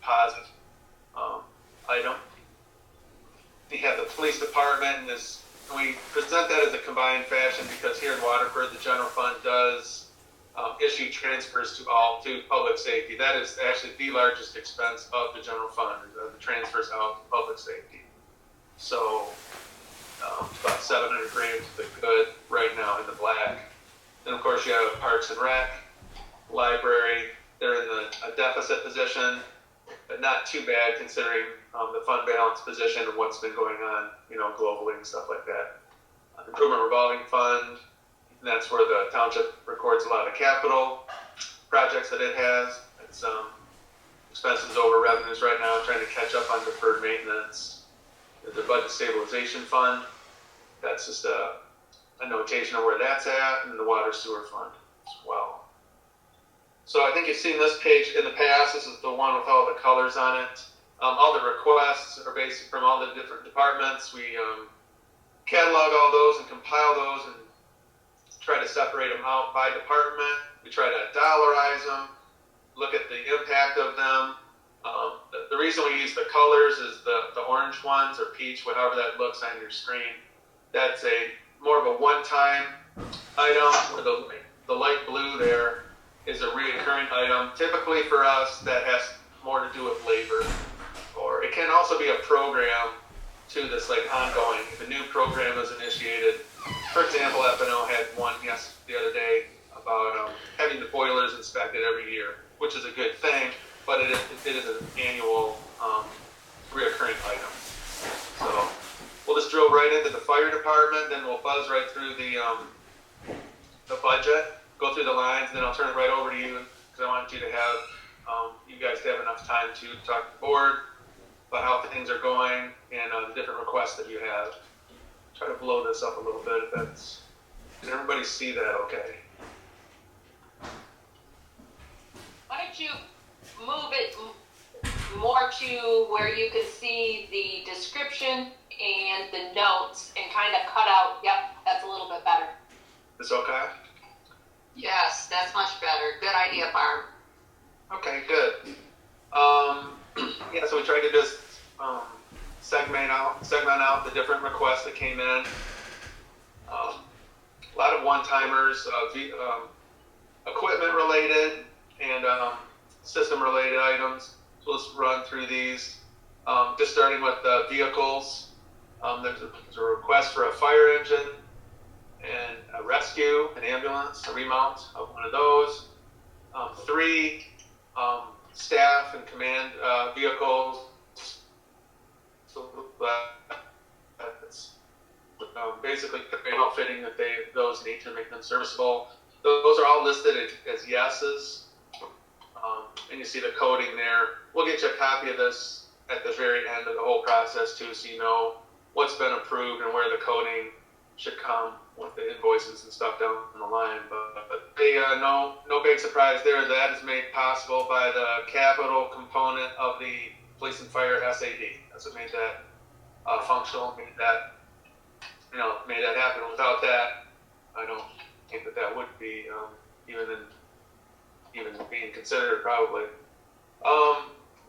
deposit item. We have the police department, and we present that as a combined fashion because here in Waterford, the general fund does issue transfers to public safety. That is actually the largest expense of the general fund, the transfers out to public safety. So about 700 grand to the good right now in the black. Then of course you have Parks and Rec, Library. They're in a deficit position, but not too bad considering the fund balance position and what's been going on, globally and stuff like that. Improvement revolving fund, and that's where the township records a lot of capital projects that it has. It's expenses over revenues right now, trying to catch up on deferred maintenance. The budget stabilization fund, that's just a notation of where that's at, and the water sewer fund as well. So I think you've seen this page in the past. This is the one with all the colors on it. All the requests are based from all the different departments. We catalog all those and compile those and try to separate them out by department. We try to dollarize them, look at the impact of them. The reason we use the colors is the orange ones or peach, whatever that looks on your screen. That's more of a one-time item. Where the light blue there is a reoccurring item. Typically for us, that has more to do with labor, or it can also be a program too that's like ongoing. If a new program is initiated, for example, FNO had one the other day about having the boilers inspected every year, which is a good thing, but it is an annual reoccurring item. So we'll just drill right into the fire department, then we'll buzz right through the budget, go through the lines, and then I'll turn it right over to you because I want you to have you guys to have enough time to talk to the board about how things are going and the different requests that you have. Try to blow this up a little bit if that's. Can everybody see that okay? Why don't you move it more to where you can see the description and the notes and kind of cut out, yep, that's a little bit better. It's okay? Yes, that's much better. Good idea, Barb. Okay, good. Yeah, so we tried to just segment out the different requests that came in. A lot of one-timers, equipment related and system related items. So let's run through these. Just starting with the vehicles. There's a request for a fire engine and a rescue, an ambulance, a remount of one of those. 3 staff and command vehicles. So that's basically the outfitting that those need to make them serviceable. Those are all listed as yeses. And you see the coding there. We'll get you a copy of this at the very end of the whole process too, so you know what's been approved and where the coding should come with the invoices and stuff down the line. But no big surprise there. That is made possible by the capital component of the police and fire SAD. That's what made that functional, made that happen. Without that, I don't think that would be even being considered probably.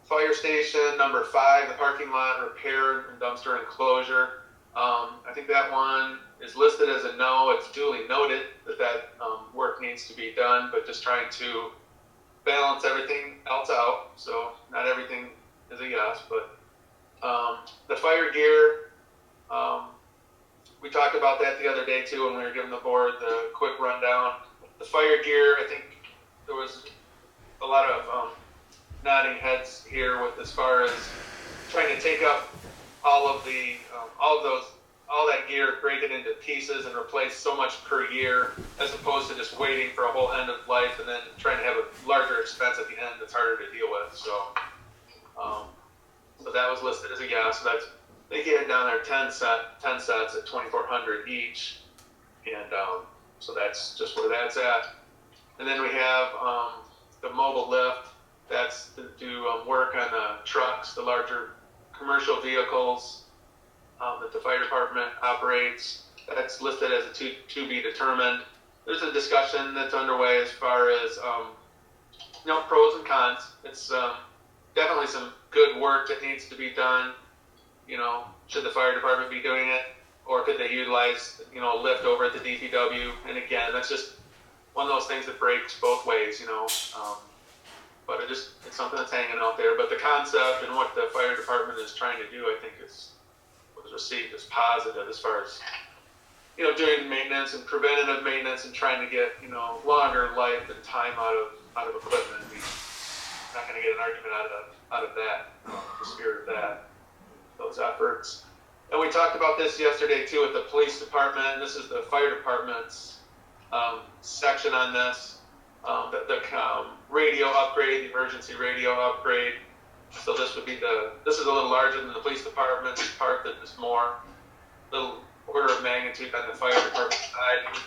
Fire station number 5, the parking lot repair and dumpster enclosure. I think that one is listed as a no. It's duly noted that work needs to be done, but just trying to balance everything else out. So not everything is a yes, but the fire gear, we talked about that the other day too when we were giving the board the quick rundown. The fire gear, I think there was a lot of nodding heads here with as far as trying to take up all that gear, break it into pieces and replace so much per year as opposed to just waiting for a whole end of life and then trying to have a larger expense at the end that's harder to deal with. So that was listed as a yes. So they get down there 10 sets at $2,400 each, and so that's just where that's at. And then we have the mobile lift. That's to do work on the trucks, the larger commercial vehicles that the fire department operates. That's listed as a to be determined. There's a discussion that's underway as far as pros and cons. It's definitely some good work that needs to be done. You know, should the fire department be doing it, or could they utilize, you know, a lift over at the DPW? And again, that's just one of those things that breaks both ways, you know. But it's something that's hanging out there. But the concept and what the fire department is trying to do, I think, was received as positive as far as, you know, doing maintenance and preventative maintenance and trying to get, you know, longer life and time out of equipment. We're not going to get an argument out of that, the spirit of that, those efforts. And we talked about this yesterday too with the police department. This is the fire department's section on this. The radio upgrade, the emergency radio upgrade. So this is a little larger than the police department's part. That is more, little order of magnitude on the fire department side.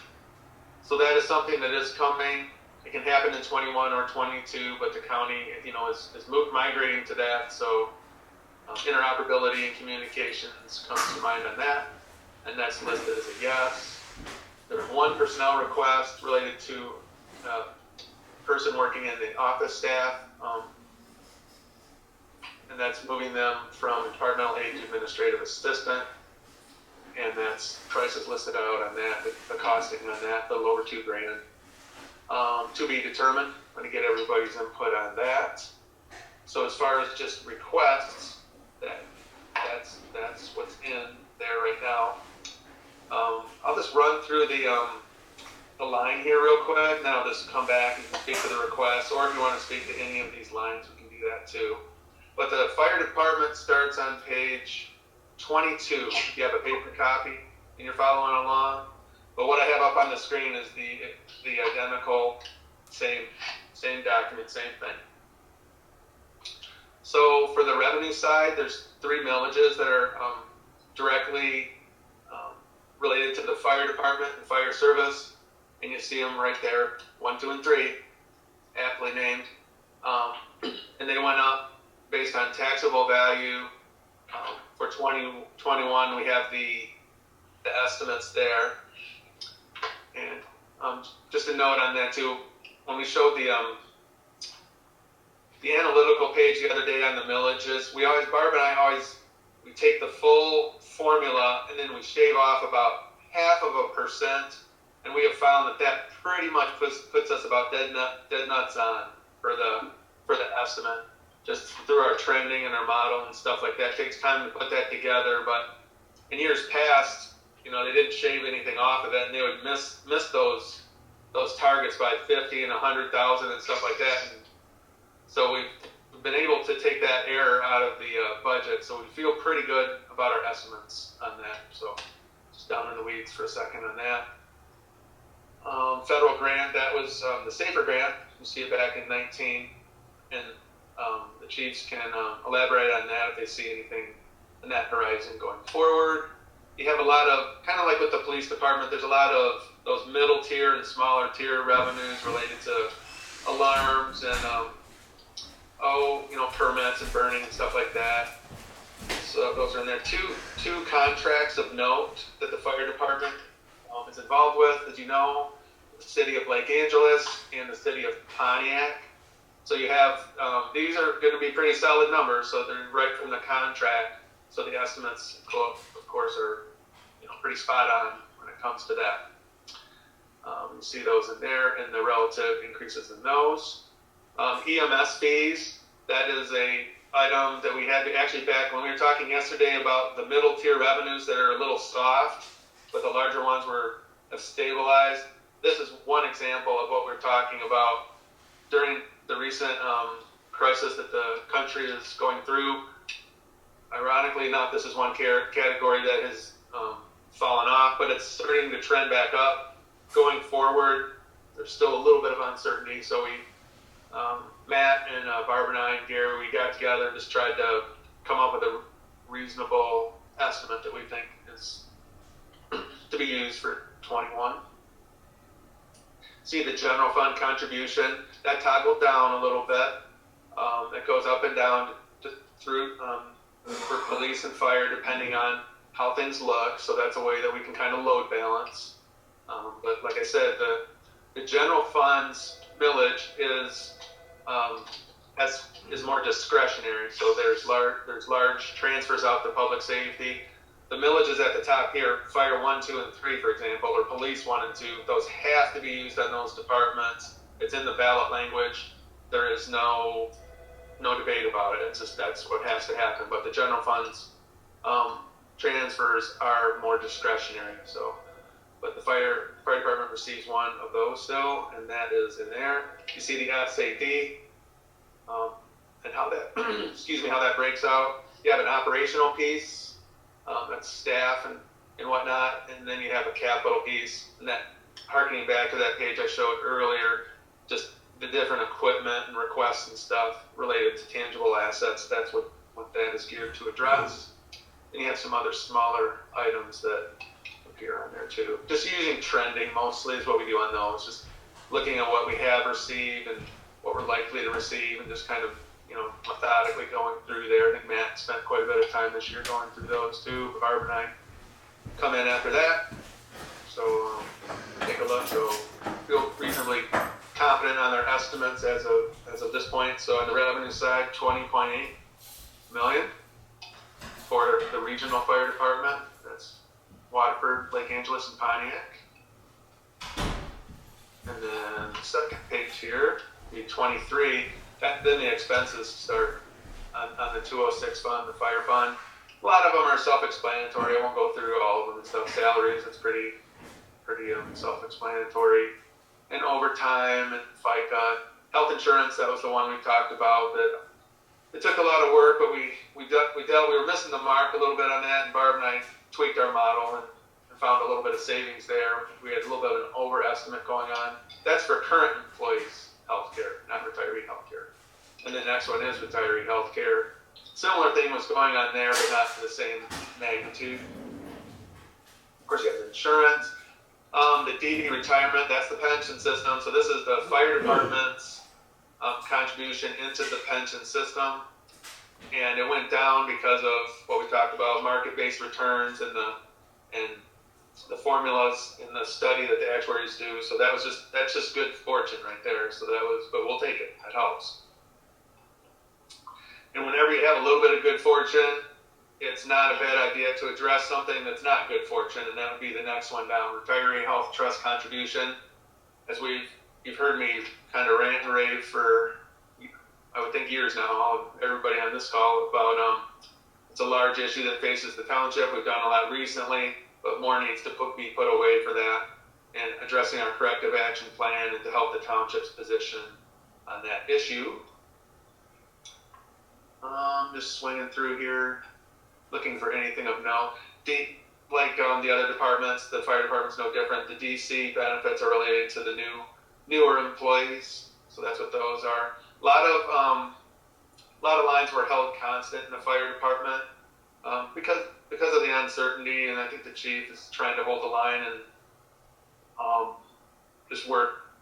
So that is something that is coming. It can happen in 21 or 22, but the county, you know, is migrating to that. So interoperability and communications comes to mind on that, and that's listed as a yes. There's one personnel request related to person working in the office staff, and that's moving them from departmental aide to administrative assistant, and that's prices listed out on that, the costing on that, a little over $2,000. To be determined. I'm going to get everybody's input on that. So as far as just requests, that's what's in there right now. I'll just run through the line here real quick, and then I'll just come back and speak to the requests, or if you want to speak to any of these lines, we can do that too. But the fire department starts on page 22. If you have a paper copy and you're following along. But what I have up on the screen is the identical, same document, same thing. So for the revenue side, there's 3 millages that are directly related to the fire department and fire service, and you see them right there, 1, 2, and 3, aptly named. And they went up based on taxable value. For 2021, we have the estimates there. And just a note on that too, when we showed the analytical page the other day on the millages, Barb and I we take the full formula and then we shave off about 0.5%, and we have found that pretty much puts us about dead nuts on for the estimate, just through our trending and our model and stuff like that. It takes time to put that together, but in years past, you know, they didn't shave anything off of it, and they would miss those targets by 50 and 100,000 and stuff like that. And so we've been able to take that error out of the budget, so we feel pretty good about our estimates on that. So just down in the weeds for a second on that. Federal grant, that was the SAFER grant. You see it back in 19, and the chiefs can elaborate on that if they see anything in that horizon going forward. You have a lot of, kind of like with the police department, there's a lot of those middle tier and smaller tier revenues related to alarms and, permits and burning and stuff like that. So those are in there. Two contracts of note that the fire department is involved with, as you know, the city of Lake Angeles and the city of Pontiac. So you have, these are going to be pretty solid numbers, so they're right from the contract. So the estimates, of course, are pretty spot on when it comes to that. You see those in there and the relative increases in those. EMS fees, that is a item that we had to actually back when we were talking yesterday about the middle tier revenues that are a little soft, but the larger ones have stabilized. This is one example of what we're talking about during the recent crisis that the country is going through. Ironically enough, this is one category that has fallen off, but it's starting to trend back up. Going forward, there's still a little bit of uncertainty, so we, Matt and Barb and I and Gary, we got together and just tried to come up with a reasonable estimate that we think is to be used for 21. See the general fund contribution, that toggled down a little bit. That goes up and down through for police and fire depending on how things look, so that's a way that we can kind of load balance. But like I said, the general fund's millage is is more discretionary. So there's large transfers out to public safety. The millages at the top here, fire 1, 2, and 3, for example, or police 1 and 2, those have to be used on those departments. It's in the ballot language. There is no debate about it. It's just that's what has to happen. But the general funds transfers are more discretionary. So, but the fire department receives 1 of those still, and that is in there. You see the SAD and how that how that breaks out. You have an operational piece, that's staff and whatnot, and then you have a capital piece. And that, harkening back to that page I showed earlier, just the different equipment and requests and stuff related to tangible assets. That's what that is geared to address. And you have some other smaller items that appear on there too. Just using trending mostly is what we do on those. Just looking at what we have received and what we're likely to receive, and just kind of, methodically going through there. I think Matt spent quite a bit of time this year going through those too. Barb and I come in after that. So take a look. So feel reasonably confident on their estimates as of this point. So on the revenue side, 20.8 million for the regional fire department. That's Waterford, Lake Angeles, and Pontiac. And then the second page here, the 23. Then the expenses start on the 206 fund, the fire fund. A lot of them are self-explanatory. I won't go through all of them and stuff. Salaries, it's pretty self-explanatory. And overtime and FICA. Health insurance, that was the one we talked about. That it took a lot of work, but we were missing the mark a little bit on that. And Barb and I tweaked our model and found a little bit of savings there. We had a little bit of an overestimate going on. That's for current employees' healthcare, not retiree healthcare. And the next one is retiree healthcare. Similar thing was going on there, but not to the same magnitude. Of course, you have the insurance. The DD retirement, that's the pension system. So this is the fire department's contribution into the pension system. And it went down because of what we talked about, market-based returns and the formulas in the study that the actuaries do. So that's just good fortune right there. So but we'll take it. That helps. And whenever you have a little bit of good fortune, it's not a bad idea to address something that's not good fortune, and that would be the next one down, retiree health trust contribution. As you've heard me kind of rant and rave for, I would think, years now, everybody on this call about it's a large issue that faces the township. We've done a lot recently, but more needs to be put away for that, and addressing our corrective action plan and to help the township's position on that issue. Just swinging through here, looking for anything of note. Like the other departments, the fire department's no different. The DC benefits are related to the newer employees, so that's what those are. A lot of lines were held constant in the fire department because of the uncertainty, and I think the chief is trying to hold the line and just work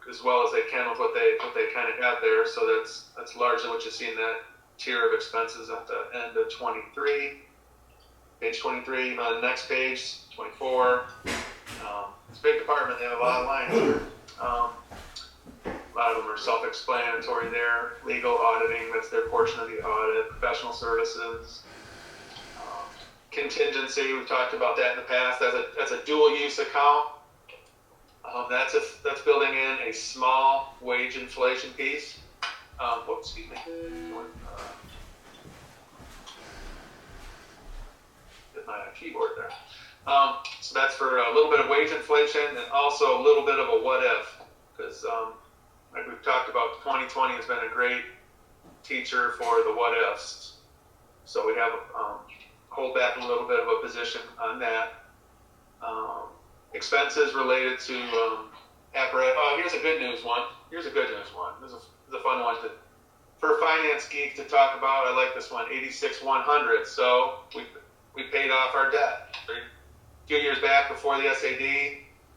as well as they can with what they kind of have there. So that's largely what you see in that tier of expenses at the end of 23. Page 23. On the next page, 24. It's a big department. They have a lot of lines here. A lot of them are self-explanatory there. Legal auditing, that's their portion of the audit. Professional services. Contingency, we've talked about that in the past. That's a dual-use account. That's building in a small wage inflation piece. Excuse me. Get my keyboard there. So that's for a little bit of wage inflation and also a little bit of a what if, because like we've talked about, 2020 has been a great teacher for the what ifs. So we have hold back a little bit of a position on that. Expenses related to apparatus. Oh, here's a good news one. This is a fun one for Finance Geek to talk about. I like this one, 86-100. So we paid off our debt. A few years back, before the SAD,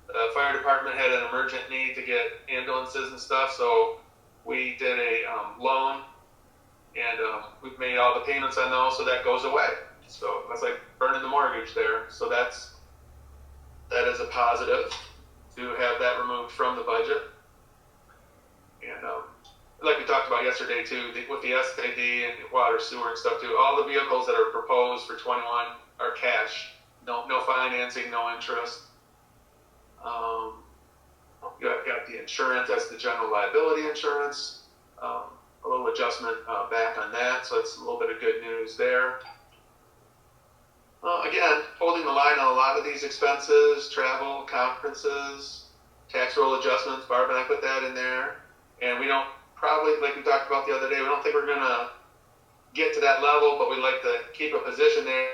the fire department had an emergent need to get ambulances and stuff, so we did a loan, and we've made all the payments on those, so that goes away. So that's like burning the mortgage there. So that is a positive to have that removed from the budget. And like we talked about yesterday too, with the SAD and water, sewer and stuff too, all the vehicles that are proposed for 21 are cash. No financing, no interest. You have got the insurance, that's the general liability insurance. A little adjustment back on that, so that's a little bit of good news there. Again, holding the line on a lot of these expenses, travel, conferences, tax roll adjustments. Barb and I put that in there. And we don't, probably, like we talked about the other day, we don't think we're going to get to that level, but we'd like to keep a position there.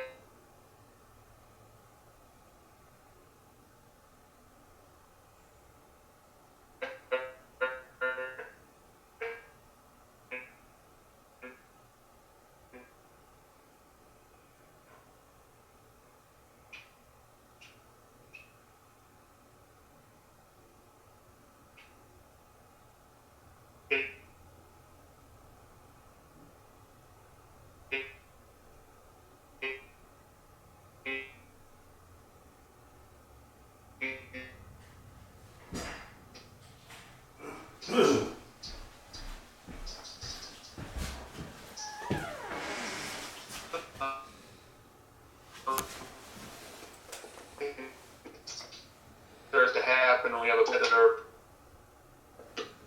There's to happen, and we have a bit that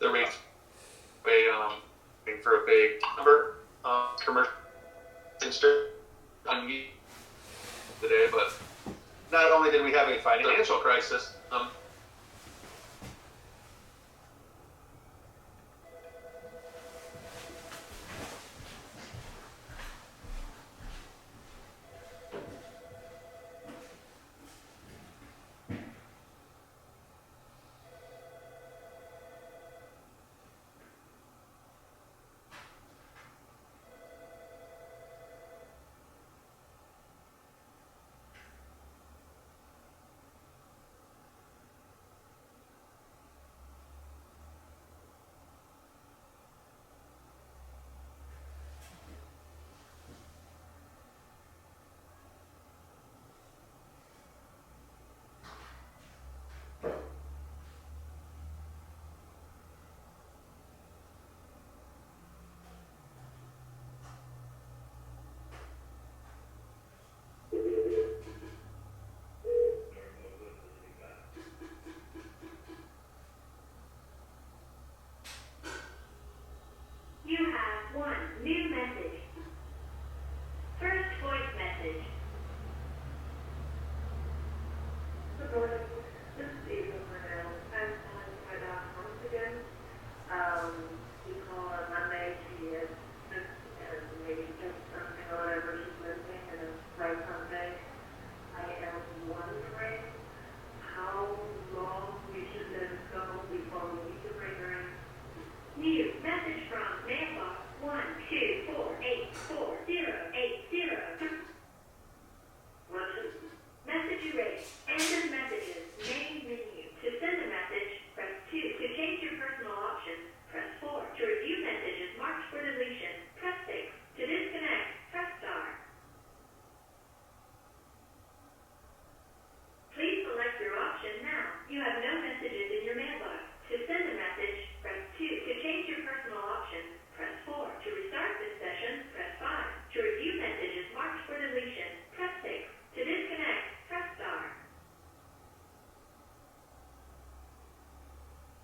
they're waiting for a big number commercial today, but not only did we have a financial crisis, You have one new message. First voice message. Good morning. This is Eva Cornell. I'm calling my dog once again. We call on Monday. She is sick and maybe just something or whatever she's missing, and it's right Sunday. I am wondering how long we should let it go before we need to bring her in. New message from mailbox 124848080. Message erased. End of messages. Main menu. To send a message, press 2. To change your personal options, press 4. To review messages marked for deletion, press 6. To disconnect, press star. Please select your option now. You have no messages in your mailbox. To send a message, press 2. To change your personal options, press 4. To restart this session, press 5. To review messages marked for deletion, press 6. To disconnect, press star.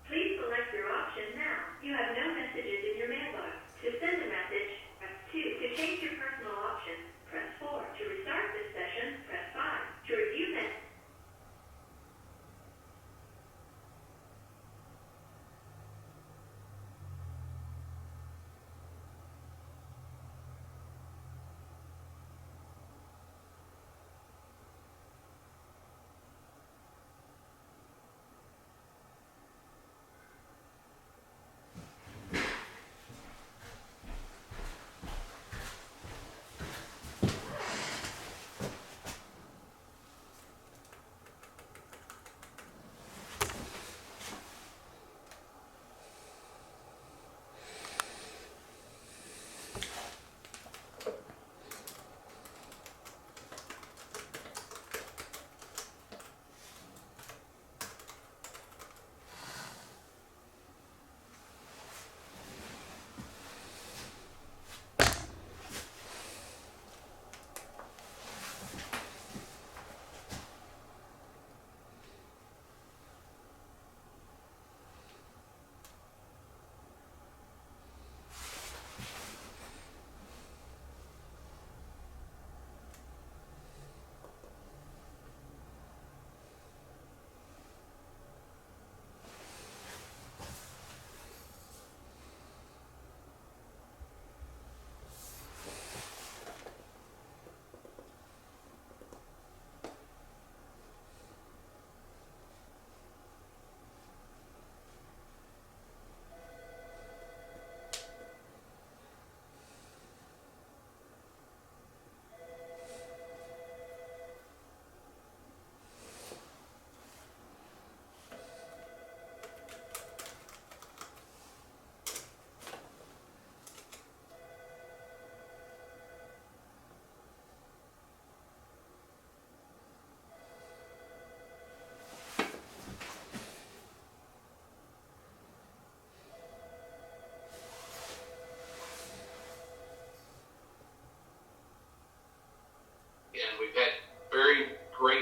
Please select your option now. You have no messages in your mailbox. To send a message, press 2. To change your personal options, press 4. To restart this session, press 5. To review messages.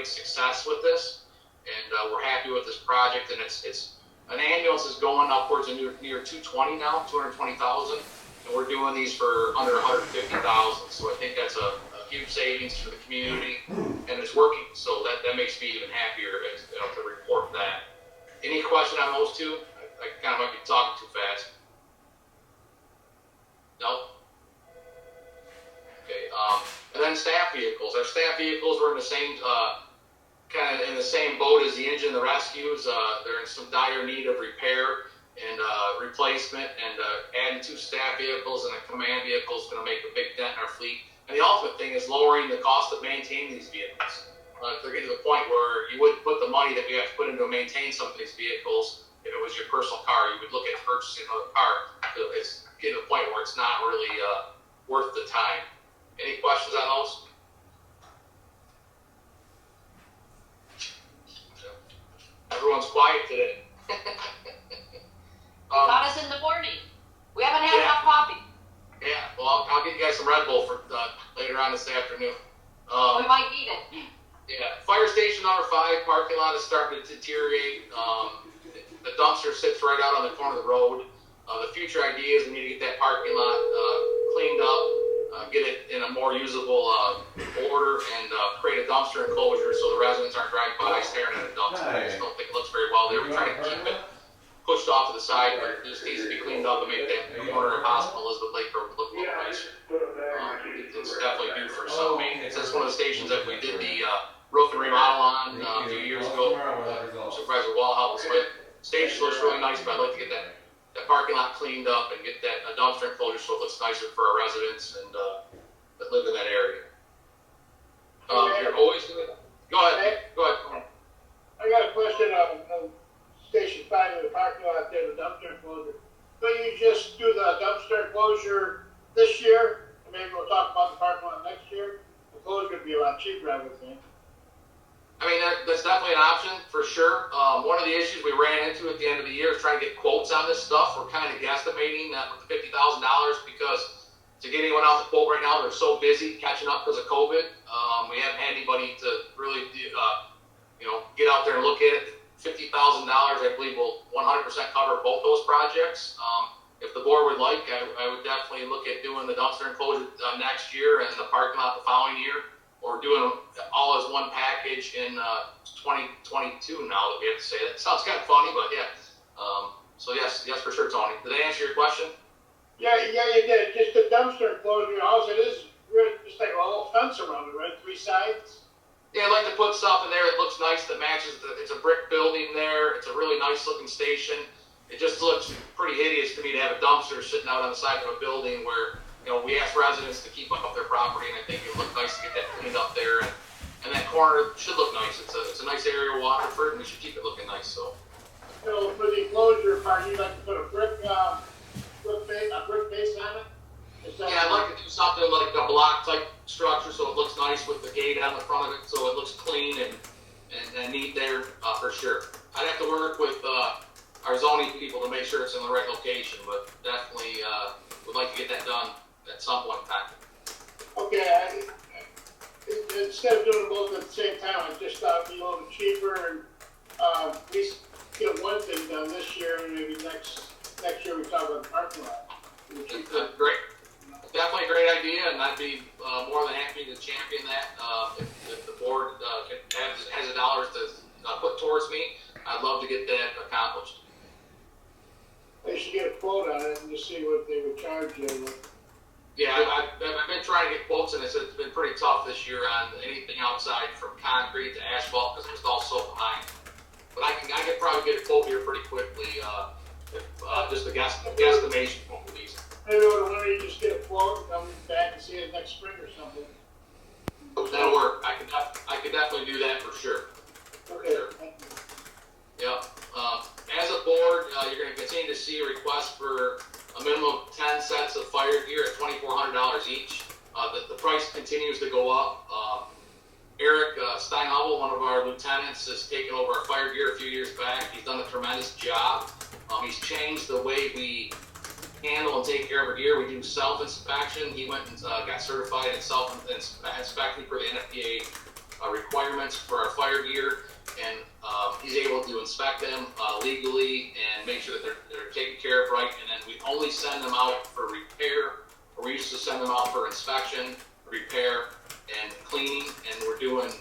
great success with this, and we're happy with this project. And it's an ambulance is going upwards of near 220 now, 220,000, and we're doing these for under 150,000. So I think that's a huge savings for the community, and it's working. So that makes me even happier to report that. Any question on those two? I kind of might be talking too fast. No? Okay, and then staff vehicles. Our staff vehicles were in the same, kind of in the same boat as the engine, the rescues. They're in some dire need of repair and replacement, and adding 2 staff vehicles and a command vehicle is going to make a big dent in our fleet. And the ultimate thing is lowering the cost of maintaining these vehicles. If they're getting to the point where you wouldn't put the money that we have to put into maintain some of these vehicles, if it was your personal car, you would look at purchasing another car. It's getting to the point where it's not really worth the time. Any questions on those? Everyone's quiet today. Got us in the morning. We haven't had enough coffee. Yeah, well, I'll get you guys some Red Bull for later on this afternoon. We might need it. Yeah, fire station number 5 parking lot is starting to deteriorate. The dumpster sits right out on the corner of the road. The future idea is we need to get that parking lot cleaned up, get it in a more usable order, and create a dumpster enclosure so the residents aren't driving by staring at a dumpster. I just don't think it looks very well there. We're trying to keep it pushed off to the side, but it just needs to be cleaned up and make that corner of Hospital Elizabeth Lake Road look a little nicer. It's definitely due for some maintenance. That's one of the stations that we did the roof and remodel on a few years ago. Supervisor Wall helped us with. Station looks really nice, but I'd like to get that parking lot cleaned up and get that dumpster enclosure so it looks nicer for our residents and that live in that area. You're always doing it. Go ahead. I got a question on Station 5 in the parking lot there, the dumpster enclosure. Could you just do the dumpster enclosure this year? And maybe we'll talk about the parking lot next year. The closure would be a lot cheaper, I would think. I mean, that's definitely an option for sure. One of the issues we ran into at the end of the year is trying to get quotes on this stuff. We're kind of guesstimating that with the $50,000 because to get anyone out the quote right now, they're so busy catching up because of COVID. We haven't had anybody to really, get out there and look at it. $50,000, I believe, will 100% cover both those projects. If the board would like, I would definitely look at doing the dumpster enclosure next year and the parking lot the following year, or doing them all as one package in 2022 now that we have to say that. Sounds kind of funny, but yeah. So yes, for sure, Tony. Did I answer your question? Yeah, you did. Just the dumpster enclosure, all it is just like a whole fence around it, right? 3 sides? Yeah, I'd like to put stuff in there that looks nice, that matches. It's a brick building there. It's a really nice looking station. It just looks pretty hideous to me to have a dumpster sitting out on the side of a building where, we ask residents to keep up their property, and I think it would look nice to get that cleaned up there. And that corner should look nice. It's a nice area of Waterford, and we should keep it looking nice. So for the enclosure part, you'd like to put a brick base on it? yeah, I'd like to do something like a block type structure so it looks nice with the gate on the front of it, so it looks clean and neat there for sure. I'd have to work with our zoning people to make sure it's in the right location, but definitely would like to get that done at some point in time. Okay, instead of doing both at the same time, I just thought it'd be a little cheaper and at least get one thing done this year, and maybe next year we talk about the parking lot. Great. Definitely a great idea, and I'd be more than happy to champion that. If the board has the dollars to put towards me, I'd love to get that accomplished. They should get a quote on it and just see what they would charge you. Yeah, I've been trying to get quotes, and it's been pretty tough this year on anything outside from concrete to asphalt because it's all so behind. But I could probably get a quote here pretty quickly. Just a guesstimation of these. Maybe over the winter you just get a quote and come back and see it next spring or something. That'll work. I could definitely do that for sure. Okay. Sure. Yep. As a board, you're going to continue to see requests for a minimum of 10 sets of fire gear at $2,400 each. The price continues to go up. Eric Steinhubel, one of our lieutenants, has taken over our fire gear a few years back. He's done a tremendous job. He's changed the way we handle and take care of our gear. We do self-inspection. He went and got certified in self-inspecting for the NFPA requirements for our fire gear, and he's able to inspect them legally and make sure that they're taken care of right. And then we only send them out for repair, or we used to send them out for inspection, repair, and cleaning. And we're doing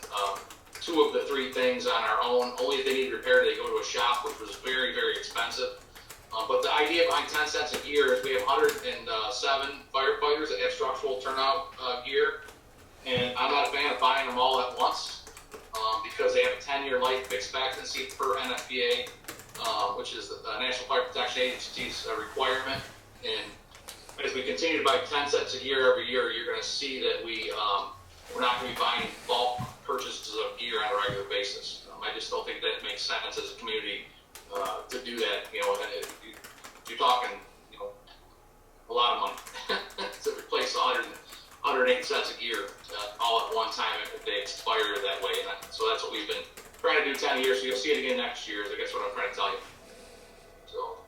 2 of the 3 things on our own. Only if they need repair, they go to a shop, which was very, very expensive. But the idea behind 10 cents a gear is we have 107 firefighters that have structural turnout gear. And I'm not a fan of buying them all at once because they have a 10-year life expectancy per NFPA, which is the National Fire Protection Agency's requirement. And as we continue to buy 10 sets a year every year, you're going to see that we're not going to be buying bulk purchases of gear on a regular basis. I just don't think that makes sense as a community to do that. You know, you're talking, you know, a lot of money to replace 108 sets of gear all at one time if they expire that way. And so that's what we've been trying to do 10 years. So you'll see it again next year. I guess what I'm trying to tell you. So,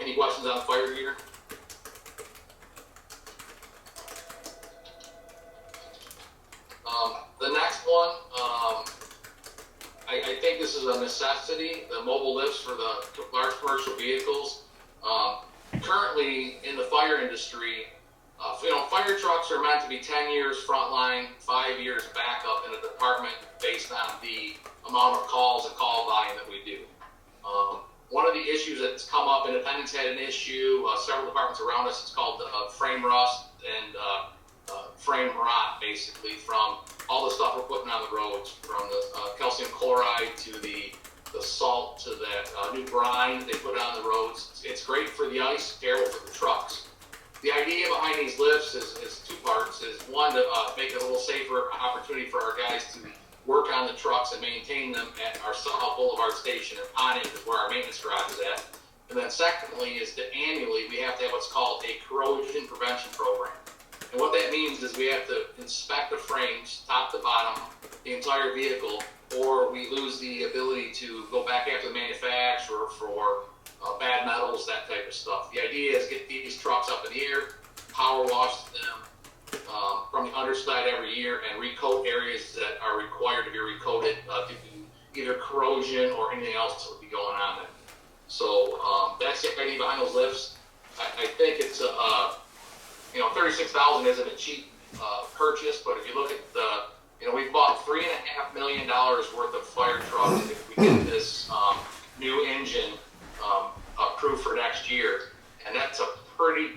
any questions on fire gear? The next one, I think this is a necessity, the mobile lifts for the large commercial vehicles. Currently in the fire industry, you know, fire trucks are meant to be 10 years frontline, 5 years backup in a department based on the amount of calls and call volume that we do. One of the issues that's come up, Independence had an issue, several departments around us, it's called frame rust and frame rot, basically, from all the stuff we're putting on the roads, from the calcium chloride to the salt to that new brine they put on the roads. It's great for the ice, terrible for the trucks. The idea behind these lifts is 2 parts. Is one, to make it a little safer opportunity for our guys to work on the trucks and maintain them at our South Boulevard station, and Pontiac is where our maintenance garage is at. And then secondly is that annually we have to have what's called a corrosion prevention program. And what that means is we have to inspect the frames, top to bottom, the entire vehicle, or we lose the ability to go back after the manufacturer for bad metals, that type of stuff. The idea is get these trucks up in the air, power wash them from the underside every year, and recoat areas that are required to be recoated due to either corrosion or anything else that would be going on there. So that's the idea behind those lifts. I think it's you know, $36,000 isn't a cheap purchase, but if you look at you know, we've bought $3.5 million worth of fire trucks if we get this new engine approved for next year, and that's a pretty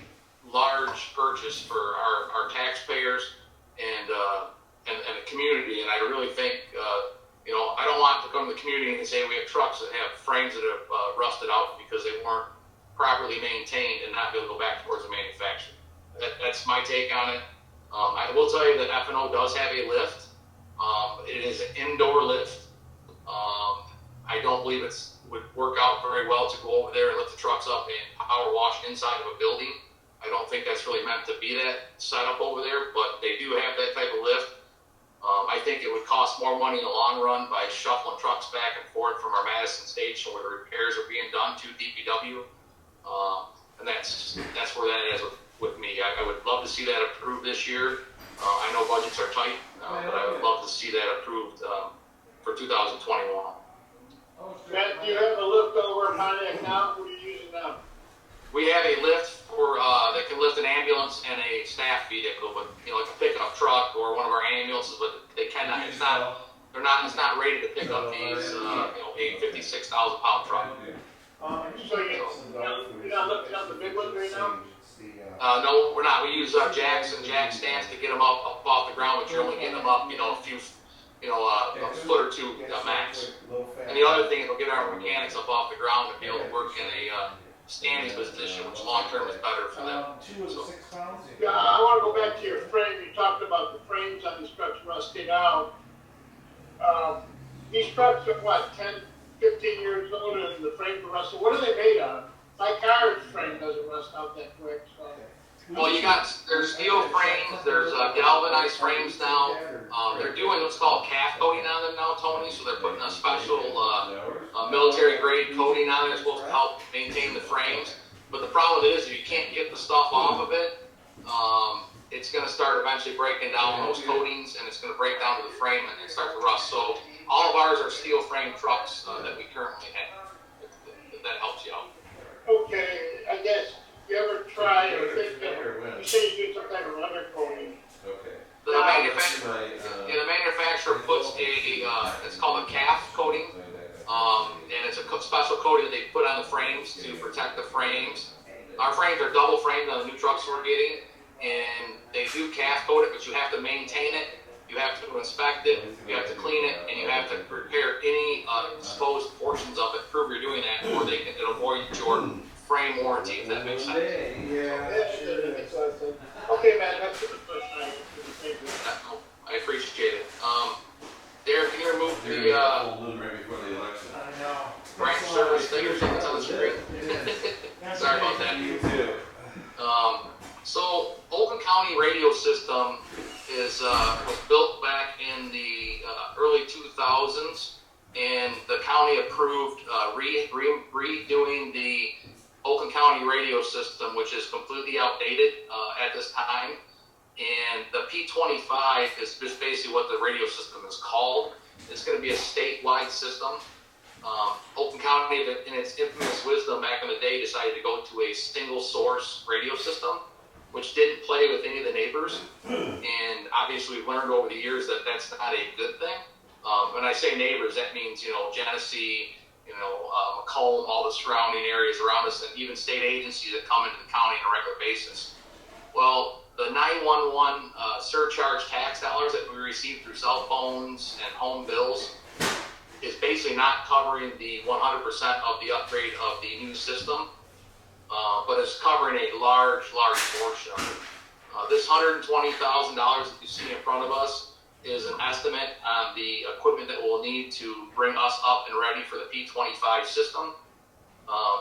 large purchase for our taxpayers and the community. And I really think you know, I don't want to come to the community and say we have trucks that have frames that have rusted out because they weren't properly maintained and not be able to go back towards the manufacturer. That's my take on it. I will tell you that F&O does have a lift. It is an indoor lift. I don't believe it would work out very well to go over there and lift the trucks up and power wash inside of a building. I don't think that's really meant to be that setup over there, but they do have that type of lift. I think it would cost more money in the long run by shuffling trucks back and forth from our Madison station where the repairs are being done to DPW. And that's where that is with me. I would love to see that approved this year. I know budgets are tight, but I would love to see that approved for 2021. Matt, do you have a lift over Pontiac now? What are you using now? We have a lift for that can lift an ambulance and a staff vehicle, but you know, like a pickup truck or one of our ambulances, but they cannot. It's not rated to pick up these you know, a 56,000 pound truck. So you're not looking at the big ones right now? No, we're not. We use jacks and jack stands to get them up off the ground, but you're only getting them up, you know, a few, you know, a foot or two max. And the other thing, it'll get our mechanics up off the ground to be able to work in a standing position, which long term is better for them. So. Yeah, I want to go back to your frame. You talked about the frames on these trucks rusting out. These trucks are what, 10, 15 years old and the frames are rusted. What are they made of? My car's frame doesn't rust out that quick. So. Well, there's steel frames, there's galvanized frames now. They're doing what's called calf coating on them now, Tony. So they're putting a special military grade coating on it. It's supposed to help maintain the frames. But the problem is, if you can't get the stuff off of it, it's going to start start eventually breaking down those coatings, and it's going to break down to the frame and start to rust. So all of ours are steel frame trucks that we currently have. If that helps you out. Okay, I guess, you ever try or think that, you say you do some kind of undercoating? Okay. The manufacturer puts it's called a calf coating, and it's a special coating that they put on the frames to protect the frames. Our frames are double framed on the new trucks we're getting, and they do calf coat it, but you have to maintain it, you have to inspect it, you have to clean it, and you have to repair any exposed portions of it, prove you're doing that, or it'll void your frame warranty, if that makes sense. Okay, man, that's a good question. Thank you. I appreciate it. Derek, can you remove the right before the election. I know. branch service thing or something on the screen? Sorry about that. You too. So Oakland County radio system was built back in the early 2000s, and the county approved redoing the Oakland County radio system, which is completely outdated at this time. And the P25 is just basically what the radio system is called. It's going to be a statewide system. Oakland County, in its infamous wisdom back in the day, decided to go to a single source radio system, which didn't play with any of the neighbors. And obviously we've learned over the years that that's not a good thing. When I say neighbors, that means, Genesee, Macomb, all the surrounding areas around us, and even state agencies that come into the county on a regular basis. Well, the 911 surcharge tax dollars that we receive through cell phones and home bills is basically not covering the 100% of the upgrade of the new system, but it's covering a large portion of it. This $120,000 that you see in front of us is an estimate on the equipment that we'll need to bring us up and ready for the P25 system.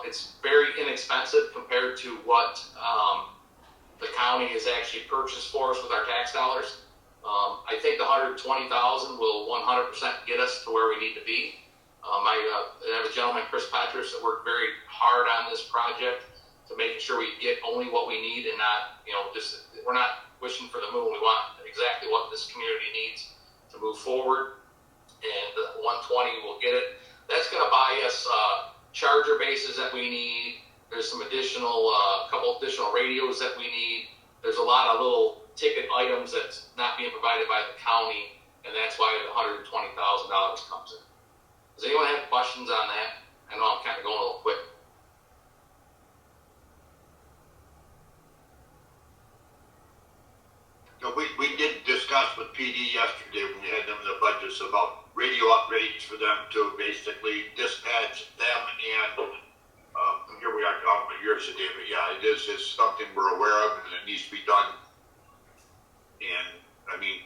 It's very inexpensive compared to what the county has actually purchased for us with our tax dollars. I think the $120,000 will 100% get us to where we need to be. I have a gentleman, Chris Patras, that worked very hard on this project to making sure we get only what we need and not, we're not wishing for the moon. We want exactly what this community needs to move forward, and the 120 will get it. That's going to buy us charger bases that we need. There's some additional, couple additional radios that we need. There's a lot of little ticket items that's not being provided by the county, and that's why the $120,000 comes in. Does anyone have questions on that? I know I'm kind of going a little quick. No, we did discuss with PD yesterday when we had them in the budgets about radio upgrades for them to basically dispatch them, and here we are talking about yours today, but yeah, it's something we're aware of and it needs to be done. And I mean,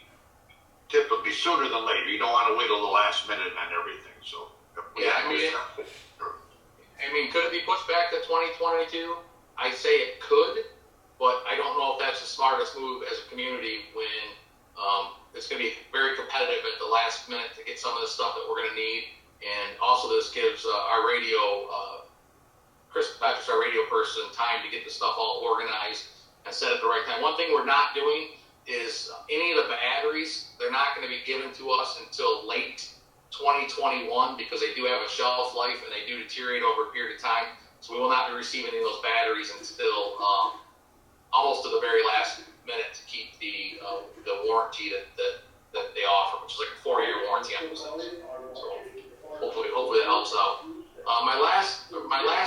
typically sooner than later. You don't want to wait till the last minute on everything. So yeah, I mean, could it be pushed back to 2022? I say it could, but I don't know if that's the smartest move as a community when it's going to be very competitive at the last minute to get some of the stuff that we're going to need. And also this gives our radio, Chris Patrick's our radio person, time to get the stuff all organized and set at the right time. One thing we're not doing is any of the batteries, they're not going to be given to us until late 2021 because they do have a shelf life and they do deteriorate over a period of time. So we will not be receiving any of those batteries until almost to the very last minute to keep the warranty that they offer, which is like a 4-year warranty on those things. So hopefully that helps out. My last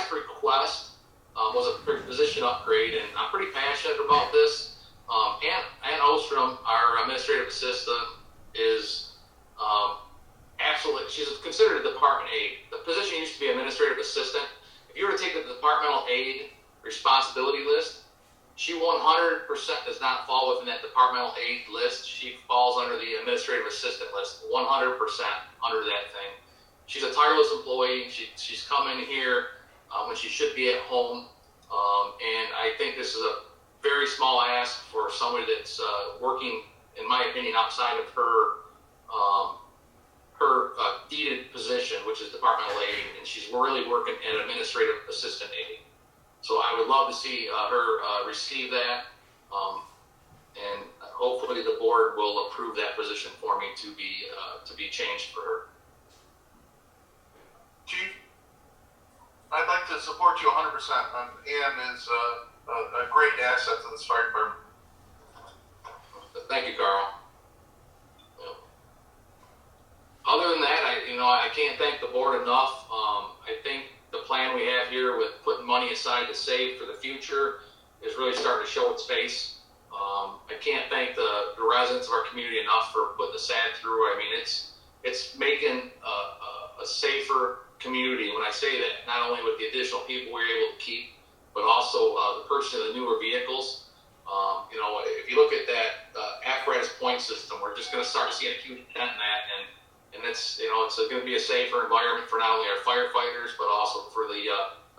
request was a position upgrade, and I'm pretty passionate about this. Ann Ostrom, our administrative assistant, is absolutely, she's considered a department aide. The position used to be administrative assistant. If you were to take the departmental aide responsibility list, she 100% does not fall within that departmental aide list. She falls under the administrative assistant list, 100% under that thing. She's a tireless employee. She's come in here when she should be at home. And I think this is a very small ask for somebody that's working, in my opinion, outside of her deeded position, which is departmental aide, and she's really working at administrative assistant aide. So I would love to see her receive that, and hopefully hopefully the board will approve that position for me to be changed for her. Chief, I'd like to support you 100%. Ann is a great asset to this fire department. Thank you, Carl. Yeah. Other than that, I can't thank the board enough. I think the plan we have here with putting money aside to save for the future is really starting to show its face. I can't thank the residents of our community enough for putting the SAD through. I mean, it's making a safer community. When I say that, not only with the additional people we're able to keep, but also the purchase of the newer vehicles. If you look at that apparatus point system, we're just going to start seeing a huge dent in that, and it's going to be a safer environment for not only our firefighters, but also for the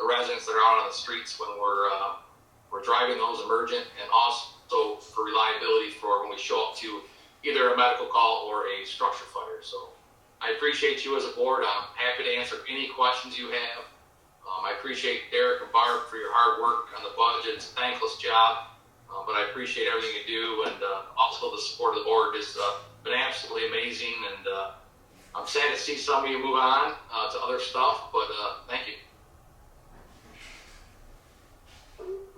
residents that are out on the streets when we're driving those emergent, and also for reliability for when we show up to either a medical call or a structure fire. So I appreciate you as a board. I'm happy to answer any questions you have. I appreciate Derek and Barb for your hard work on the budget. It's a thankless job, but I appreciate everything you do, and also the support of the board has been absolutely amazing, and I'm sad to see some of you move on to other stuff, but thank you.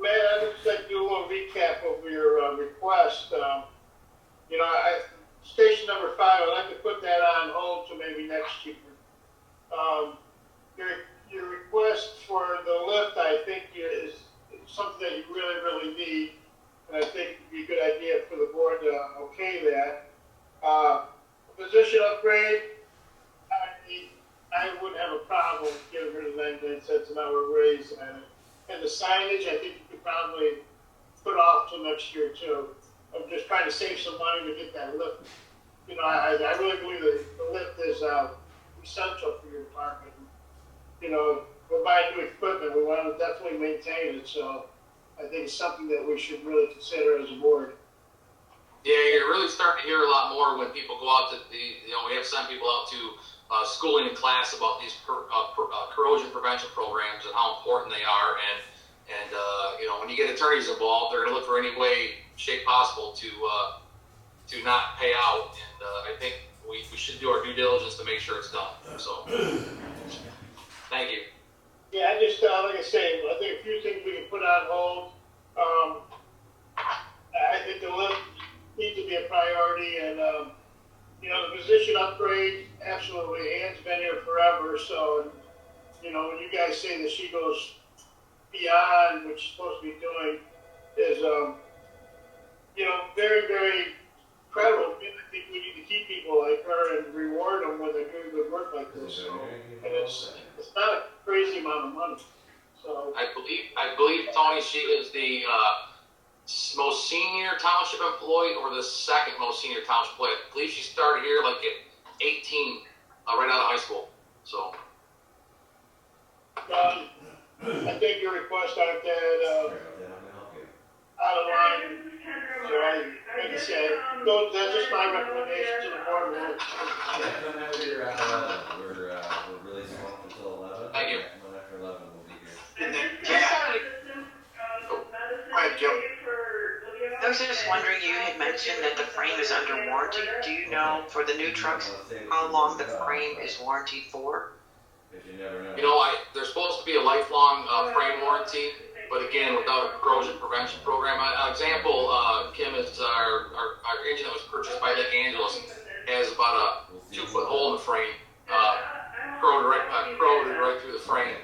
Matt, I'd just like to do a little recap of your request. Station number 5, I'd like to put that on hold to maybe next year. Your request for the lift, I think, is something that you really, really need, and I think it'd be a good idea for the board to okay that. Position upgrade, I wouldn't have a problem giving her the 99 cents an hour raise, and the signage, I think you could probably put off till next year too. I'm just trying to save some money to get that lift. I really believe that the lift is essential for your department. We're buying new equipment, we want to definitely maintain it, so I think it's something that we should really consider as a board. Yeah, you're really starting to hear a lot more when people go out to we have sent people out to schooling and class about these corrosion prevention programs and how important they are, and when you get attorneys involved, they're going to look for any way, shape possible to not pay out, and I think we should do our due diligence to make sure it's done. So, thank you. Yeah, I just, like I say, I think a few things we can put on hold. I think the lift needs to be a priority, and the position upgrade, absolutely. Ann's been here forever, so when you guys say that she goes beyond what she's supposed to be doing, is very, very credible. I think we need to keep people like her and reward them when they're doing good work like this. So, and it's not a crazy amount of money. So I believe Tony, she is the most senior township employee, or the second most senior township employee. I believe she started here like at 18, right out of high school. So I think your requests aren't that out of line. So like I said, that's just my recommendation to the board. We're really swamped until 11. Thank you. And then after 11, we'll be here. And then, I was just wondering, you had mentioned that the frame is under warranty. Do you know, for the new trucks, how long the frame is warranted for? If you never know. There's supposed to be a lifelong frame warranty, but again, without a corrosion prevention program. An example, Kim, is our engine that was purchased by Lake Angeles has about a 2-foot hole in the frame, corroded right through the frame.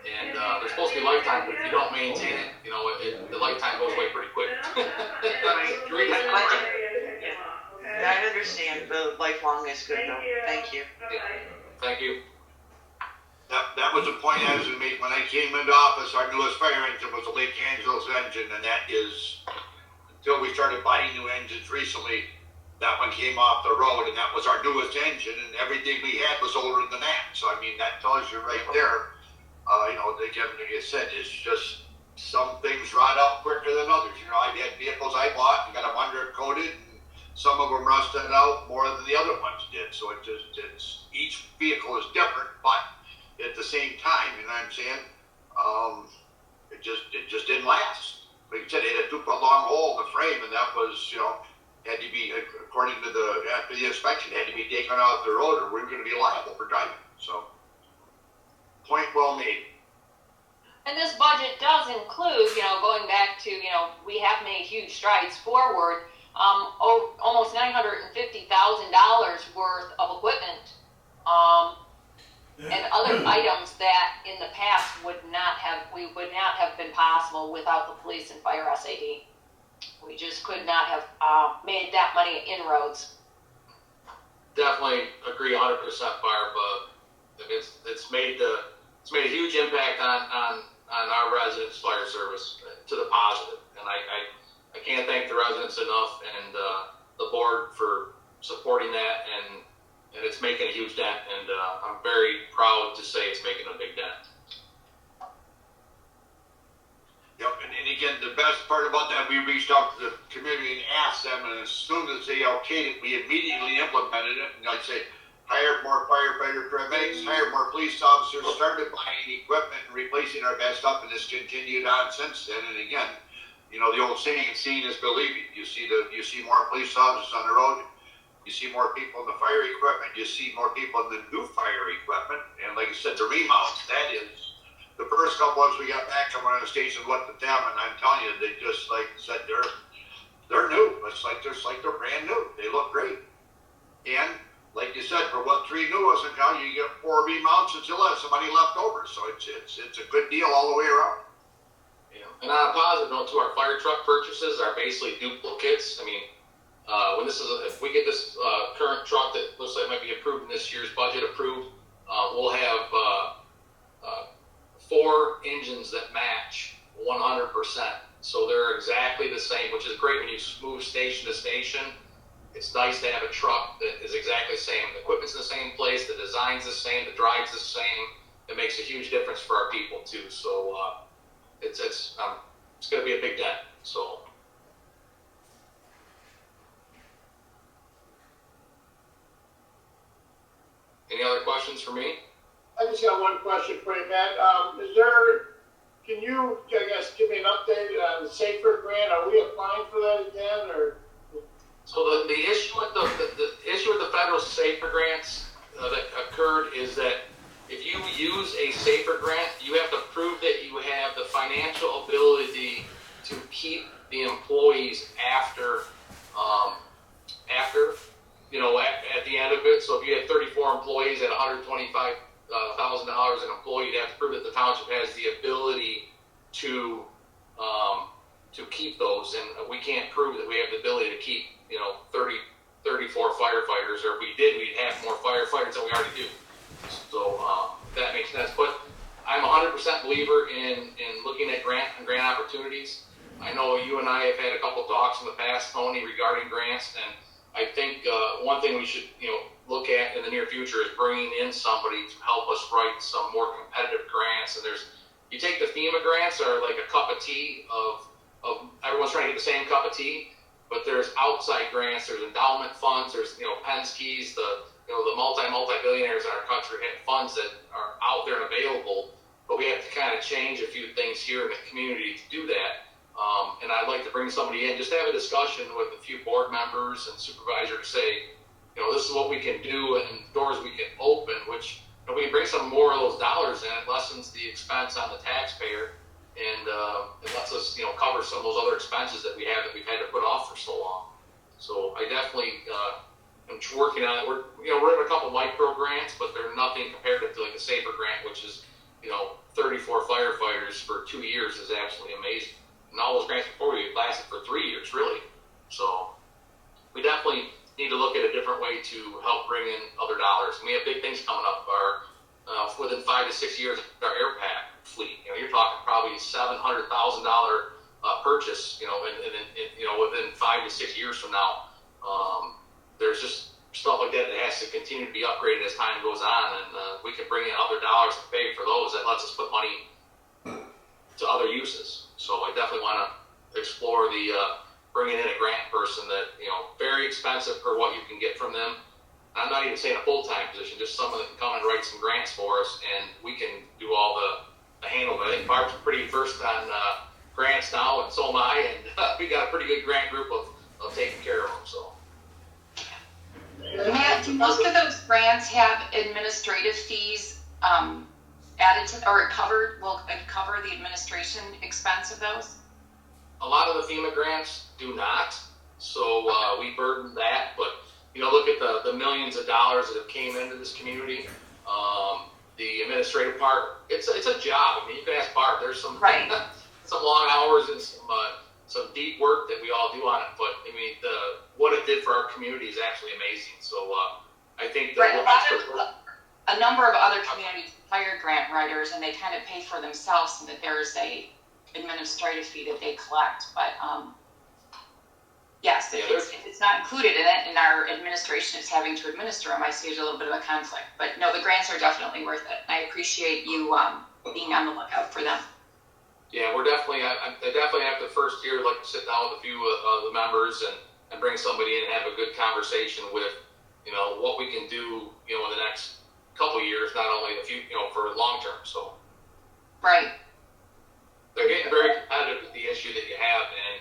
And they're supposed to be lifetime, but if you don't maintain it, the lifetime goes away pretty quick. I understand, the lifelong is good though. Thank you. Thank you. that was the point I was going to make when I came into office. Our newest fire engine was a Lake Angeles engine, and that is, until we started buying new engines recently, that one came off the road, and that was our newest engine, and everything we had was older than that. So, I mean, that tells you right there, again, like I said, it's just some things rot out quicker than others. I've had vehicles I bought and got them undercoated, and some of them rusted out more than the other ones did. So each vehicle is different, but at the same time, you know what I'm saying, it just didn't last. Like you said, it had a 2-foot long hole in the frame, and that was, had to be according to after the inspection, had to be taken off the road or we were gonna be liable for driving, so. Point well made. And this budget does include, going back to, we have made huge strides forward, almost $950,000 worth of equipment, and other items that in the past would not have been possible without the police and fire SAD. We just could not have made that many inroads. Definitely agree 100%, Barb. It's made a huge impact on our residents' fire service to the positive, and I can't thank the residents enough and the board for supporting that, and it's making a huge dent, and I'm very proud to say it's making a big dent. Yep, and again, the best part about that, we reached out to the community and asked them, and as soon as they okayed it, we immediately implemented it. And I'd say, hired more firefighter paramedics, hired more police officers, started buying equipment and replacing our best stuff, and it's continued on since then. And again, the old saying, seeing is believing. You see more police officers on the road, you see more people in the fire equipment, you see more people in the new fire equipment, and like I said, the remounts, that is. The first couple ones we got back coming on the station, looked at them, and I'm telling you, they just like said they're new. It's like they're brand new. They look great. And like you said, for what 3 new ones, now you get 4 remounts and still have somebody left over. So it's a good deal all the way around. Yeah. And on a positive note, to our fire truck purchases are basically duplicates. I mean, if we get this current truck that looks like it might be approved in this year's budget approved, we'll have 4 engines that match 100%. So they're exactly the same, which is great when you move station to station. It's nice to have a truck that is exactly the same. The equipment's in the same place, the design's the same, the drive's the same. It makes a huge difference for our people too. So it's going to be a big dent. So. Any other questions for me? I just got one question for you, Matt. Can you, I guess, give me an update on the SAFER grant? Are we applying for that again, or? So the issue with the issue with the federal SAFER grants that occurred is that if you use a SAFER grant, you have to prove that you have the financial ability to keep the employees after at the end of it. So if you had 34 employees at $125,000 an employee, you'd have to prove that the township has the ability to keep those, and we can't prove that we have the ability to keep 34 firefighters, or if we did, we'd have more firefighters than we already do. So that makes sense. But I'm 100% believer in looking at grant opportunities. I know you and I have had a couple talks in the past, Tony, regarding grants, and I think one thing we should look at in the near future is bringing in somebody to help us write some more competitive grants. And you take the FEMA grants are like a cup of tea of everyone's trying to get the same cup of tea, but there's outside grants, there's endowment funds, there's Penske's, the multi-billionaires in our country have funds that are out there and available, but we have to kind of change a few things here in the community to do that. And I'd like to bring somebody in, just to have a discussion with a few board members and supervisor to say, this is what we can do and doors we can open, which we can bring some more of those dollars in. It lessens the expense on the taxpayer, and it lets us, cover some of those other expenses that we've had to put off for so long. So I definitely am working on it. We're in a couple micro grants, but they're nothing compared to like a SAFER grant, which is 34 firefighters for 2 years is absolutely amazing. And all those grants before we lasted for 3 years, really. So we definitely need to look at a different way to help bring in other dollars. And we have big things coming up. Within 5 to 6 years, our airpack fleet. You're talking probably $700,000 purchase. Within 5 to 6 years from now. There's just stuff like that has to continue to be upgraded as time goes on, and we can bring in other dollars to pay for those. That lets us put money to other uses. So I definitely want to explore the bringing in a grant person that, very expensive for what you can get from them. I'm not even saying a full-time position, just someone that can come and write some grants for us, and we can do all the handle. I think Barb's pretty versed on grants now, and so am I, and we got a pretty good grant group of taking care of them. So most of those grants have administrative fees added to, or covered, will it cover the administration expense of those? A lot of the FEMA grants do not, so we burden that. But look at the millions of dollars that have came into this community. The administrative part, it's a job. I mean, you can ask Barb. There's some some long hours and some deep work that we all do on it. But I mean, what it did for our community is actually amazing. So I think that a number of other communities hire grant writers, and they kind of pay for themselves, and that there's a administrative fee that they collect. But yes, if it's not included in it, and our administration is having to administer them, I see there's a little bit of a conflict. But no, the grants are definitely worth it. I appreciate you being on the lookout for them. Yeah, we're definitely. I definitely have the first year like to sit down with a few of the members and bring somebody in and have a good conversation with what we can do in the next couple of years, not only the few for long term. So they're getting very competitive with the issue that you have, and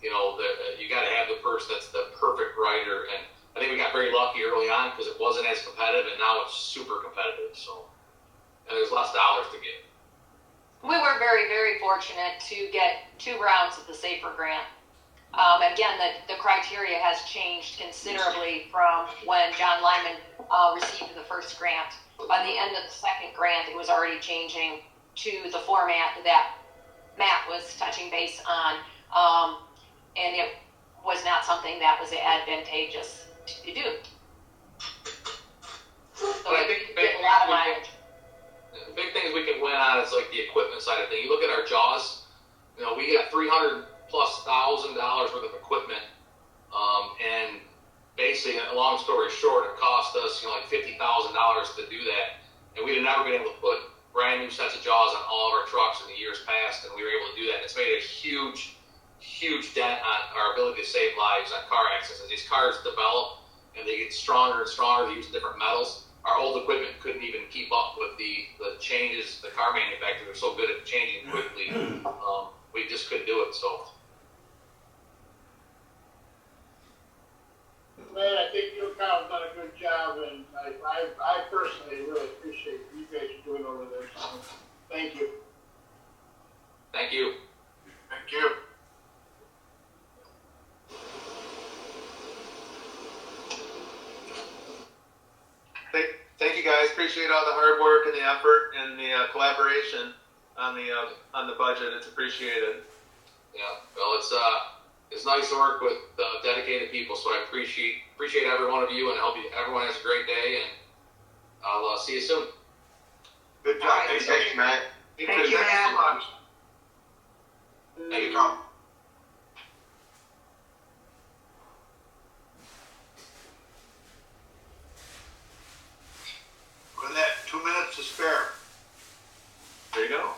you got to have the person that's the perfect writer. And I think we got very lucky early on because it wasn't as competitive, and now it's super competitive. So, and there's less dollars to get. We were very, very fortunate to get 2 rounds of the SAFER grant. Again, the criteria has changed considerably from when John Lyman received the first grant. By the end of the second grant, it was already changing to the format that Matt was touching base on, and it was not something that was advantageous to do. So I think we did a lot of mileage. The big things we can win on is like the equipment side of things. You look at our JAWS, we got $300,000+ worth of equipment, and basically, a long story short, it cost us like $50,000 to do that, and we'd have never been able to put brand new sets of JAWS on all of our trucks in the years past, and we were able to do that. And it's made a huge dent on our ability to save lives on car accidents. As these cars develop and they get stronger and stronger, they use different metals. Our old equipment couldn't even keep up with the changes. The car manufacturers are so good at changing quickly. We just couldn't do it. So, Man, I think you and Kyle's done a good job, and I personally really appreciate what you guys are doing over there. So, thank you. Thank you. Thank you. Thank you guys. Appreciate all the hard work and the effort and the collaboration on the budget. It's appreciated. Yeah. Well, it's nice to work with dedicated people. So I appreciate every one of you, and I hope everyone has a great day. And I'll see you soon. Good job. Hey, thanks, Matt. Thank you, Matt. Thank you, Tom. With that, 2 minutes to spare. There you go.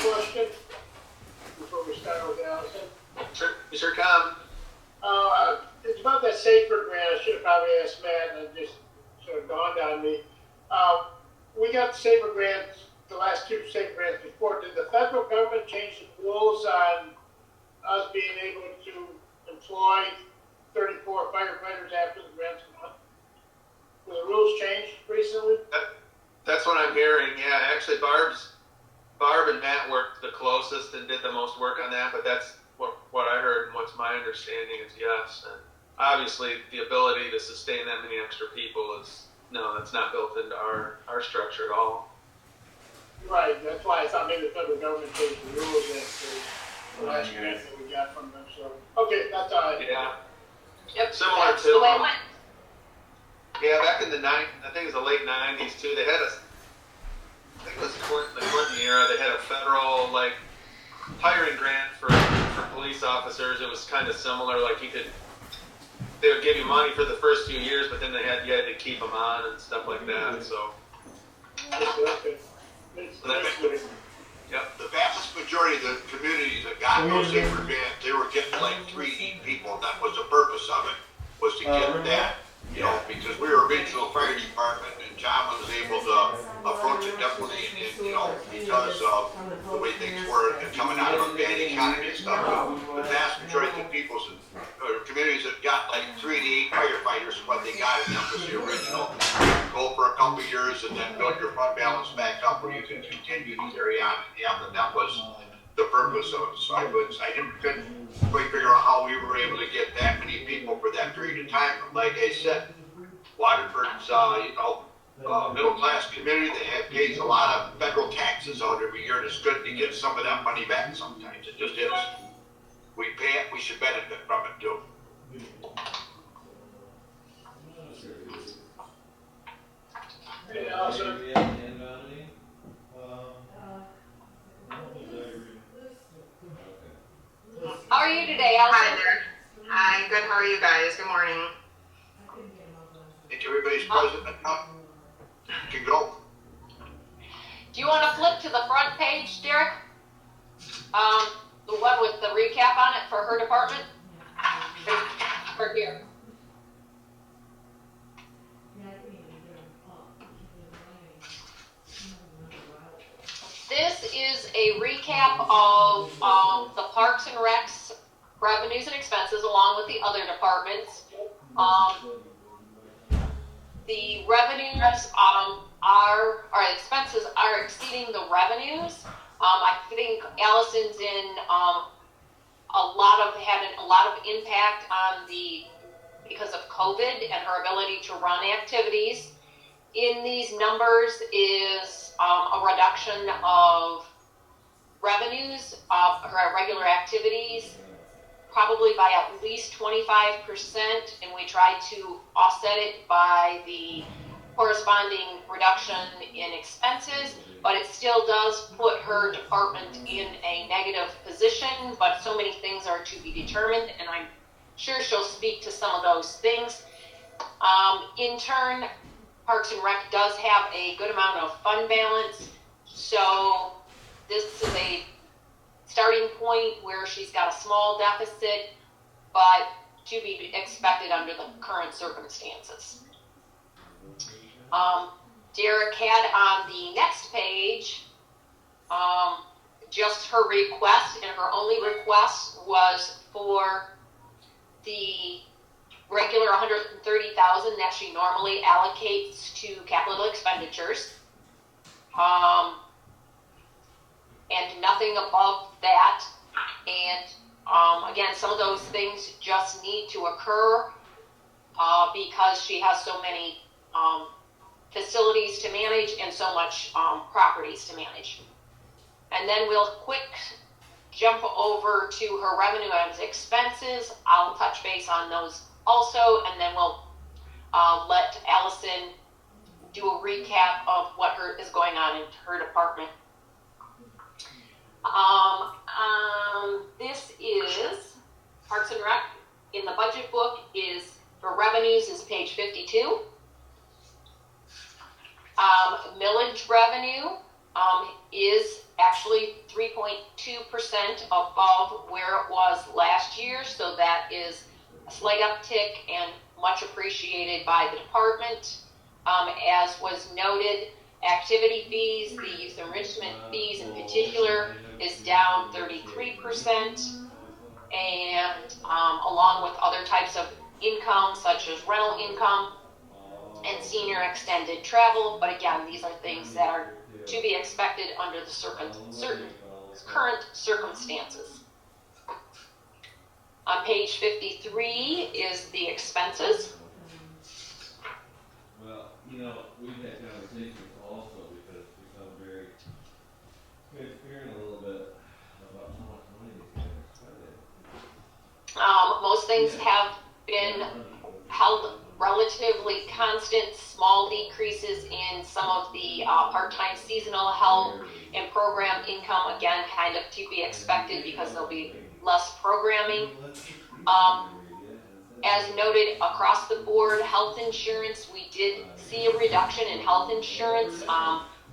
question before we start with Allison. Sure can. It's about that Safer grant. I should have probably asked Matt, and it just sort of dawned on me. We got the Safer grants, the last two Safer grants before. Did the federal government change the rules on us being able to employ 34 firefighters after the grants come out? Were the rules changed recently? That's what I'm hearing. Yeah, actually, Barb and Matt worked the closest and did the most work on that. But that's what I heard, and what's my understanding is yes. And obviously, the ability to sustain that many extra people is that's not built into our structure at all. Right. That's why I thought maybe the federal government changed the rules after the last grant that we got from them. So okay, that's all right. Yeah. Yep. Similar That's to the way it went. Yeah, back in the I think it was the late '90s too. They had I think it was the Clinton era. They had a federal hiring grant for police officers. It was kind of similar. They would give you money for the first few years, but then you had to keep them on and stuff like that. So. Yep. The vast majority of the communities that got those Safer grants, they were getting like 3D people. That was the purpose of it, was to get that. Because we were a regional fire department, and John was able to approach it definitely, and because of the way things were coming out of a bad economy and stuff. But the vast majority of the people, communities that got like 3 to 8 firefighters, what they got in them was the original. Go for a couple of years and then build your fund balance back up where you can continue to carry on. Yeah, and that was the purpose of it. So I couldn't quite figure out how we were able to get that many people for that period of time. But like I said, Waterford's middle class community. They pays a lot of federal taxes out every year, and it's good to get some of that money back sometimes. It just is. We pay it, we should benefit from it too. Hey, Allison. How are you today, Allison? Hi there. Hi, good. How are you guys? Good morning. Think everybody's present enough? Can go. Do you want to flip to the front page, Derek? The one with the recap on it for her department? Or here. This is a recap of the Parks and Recs revenues and expenses along with the other departments. The revenues our expenses are exceeding the revenues. I think Allison's in had a lot of impact on because of COVID and her ability to run activities. In these numbers is a reduction of revenues of her regular activities, probably by at least 25%, and we try to offset it by the corresponding reduction in expenses, but it still does put her department in a negative position, but so many things are to be determined, and I'm sure she'll speak to some of those things. In turn, Parks and Rec does have a good amount of fund balance, so this is a starting point where she's got a small deficit, but to be expected under the current circumstances. Derek had on the next page just her request, and her only request was for the regular $130,000 that she normally allocates to capital expenditures, and nothing above that. And again, some of those things just need to occur because she has so many facilities to manage and so much properties to manage. And then we'll quick jump over to her revenue and expenses. I'll touch base on those also, and then we'll let Allison do a recap of what is going on in her department. This is Parks and Rec. In the budget book is for revenues is page 52. Millage revenue is actually 3.2% above where it was last year, so that is a slight uptick and much appreciated by the department. As was noted, activity fees, the youth enrichment fees in particular, is down 33%, and along with other types of income such as rental income and senior extended travel. But again, these are things that are to be expected under the certain current circumstances. On page 53 is the expenses. Well, we've had conversations also because it's become very transparent a little bit about how much money these guys spend. Most things have been held relatively constant, small decreases in some of the part-time seasonal help and program income, again, kind of to be expected because there'll be less programming. As noted across the board, health insurance, we did see a reduction in health insurance.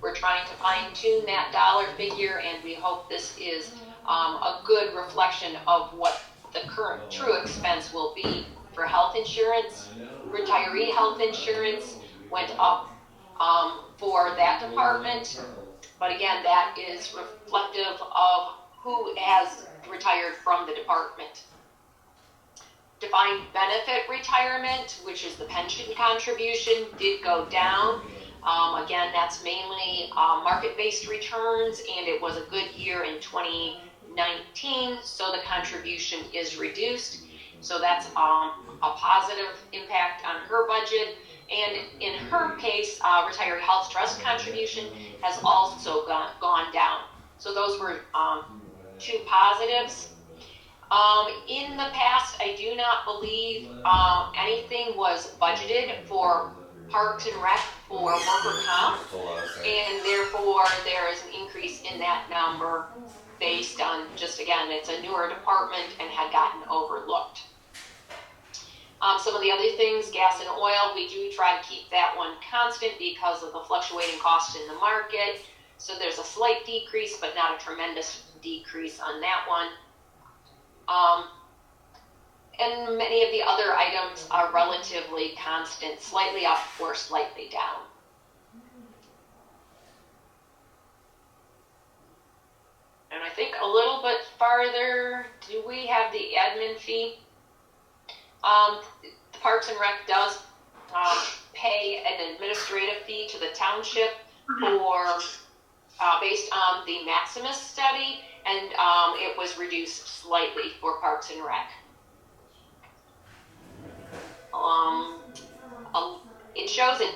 We're trying to fine-tune that dollar figure, and we hope this is a good reflection of what the current true expense will be for health insurance. Retiree health insurance went up for that department, but again, that is reflective of who has retired from the department. Defined benefit retirement, which is the pension contribution, did go down. Again, that's mainly market-based returns, and it was a good year in 2019, so the contribution is reduced. So that's a positive impact on her budget. And in her case, retiree health trust contribution has also gone down. So those were two positives. In the past, I do not believe anything was budgeted for Parks and Rec for worker comp, and therefore there is an increase in that number based on just, again, it's a newer department and had gotten overlooked. Some of the other things, gas and oil, we do try to keep that one constant because of the fluctuating cost in the market. So there's a slight decrease, but not a tremendous decrease on that one. And many of the other items are relatively constant, slightly up or slightly down. And I think a little bit farther, do we have the admin fee? The Parks and Rec does pay an administrative fee to the township for based on the Maximus study, and it was reduced slightly for Parks and Rec. It shows a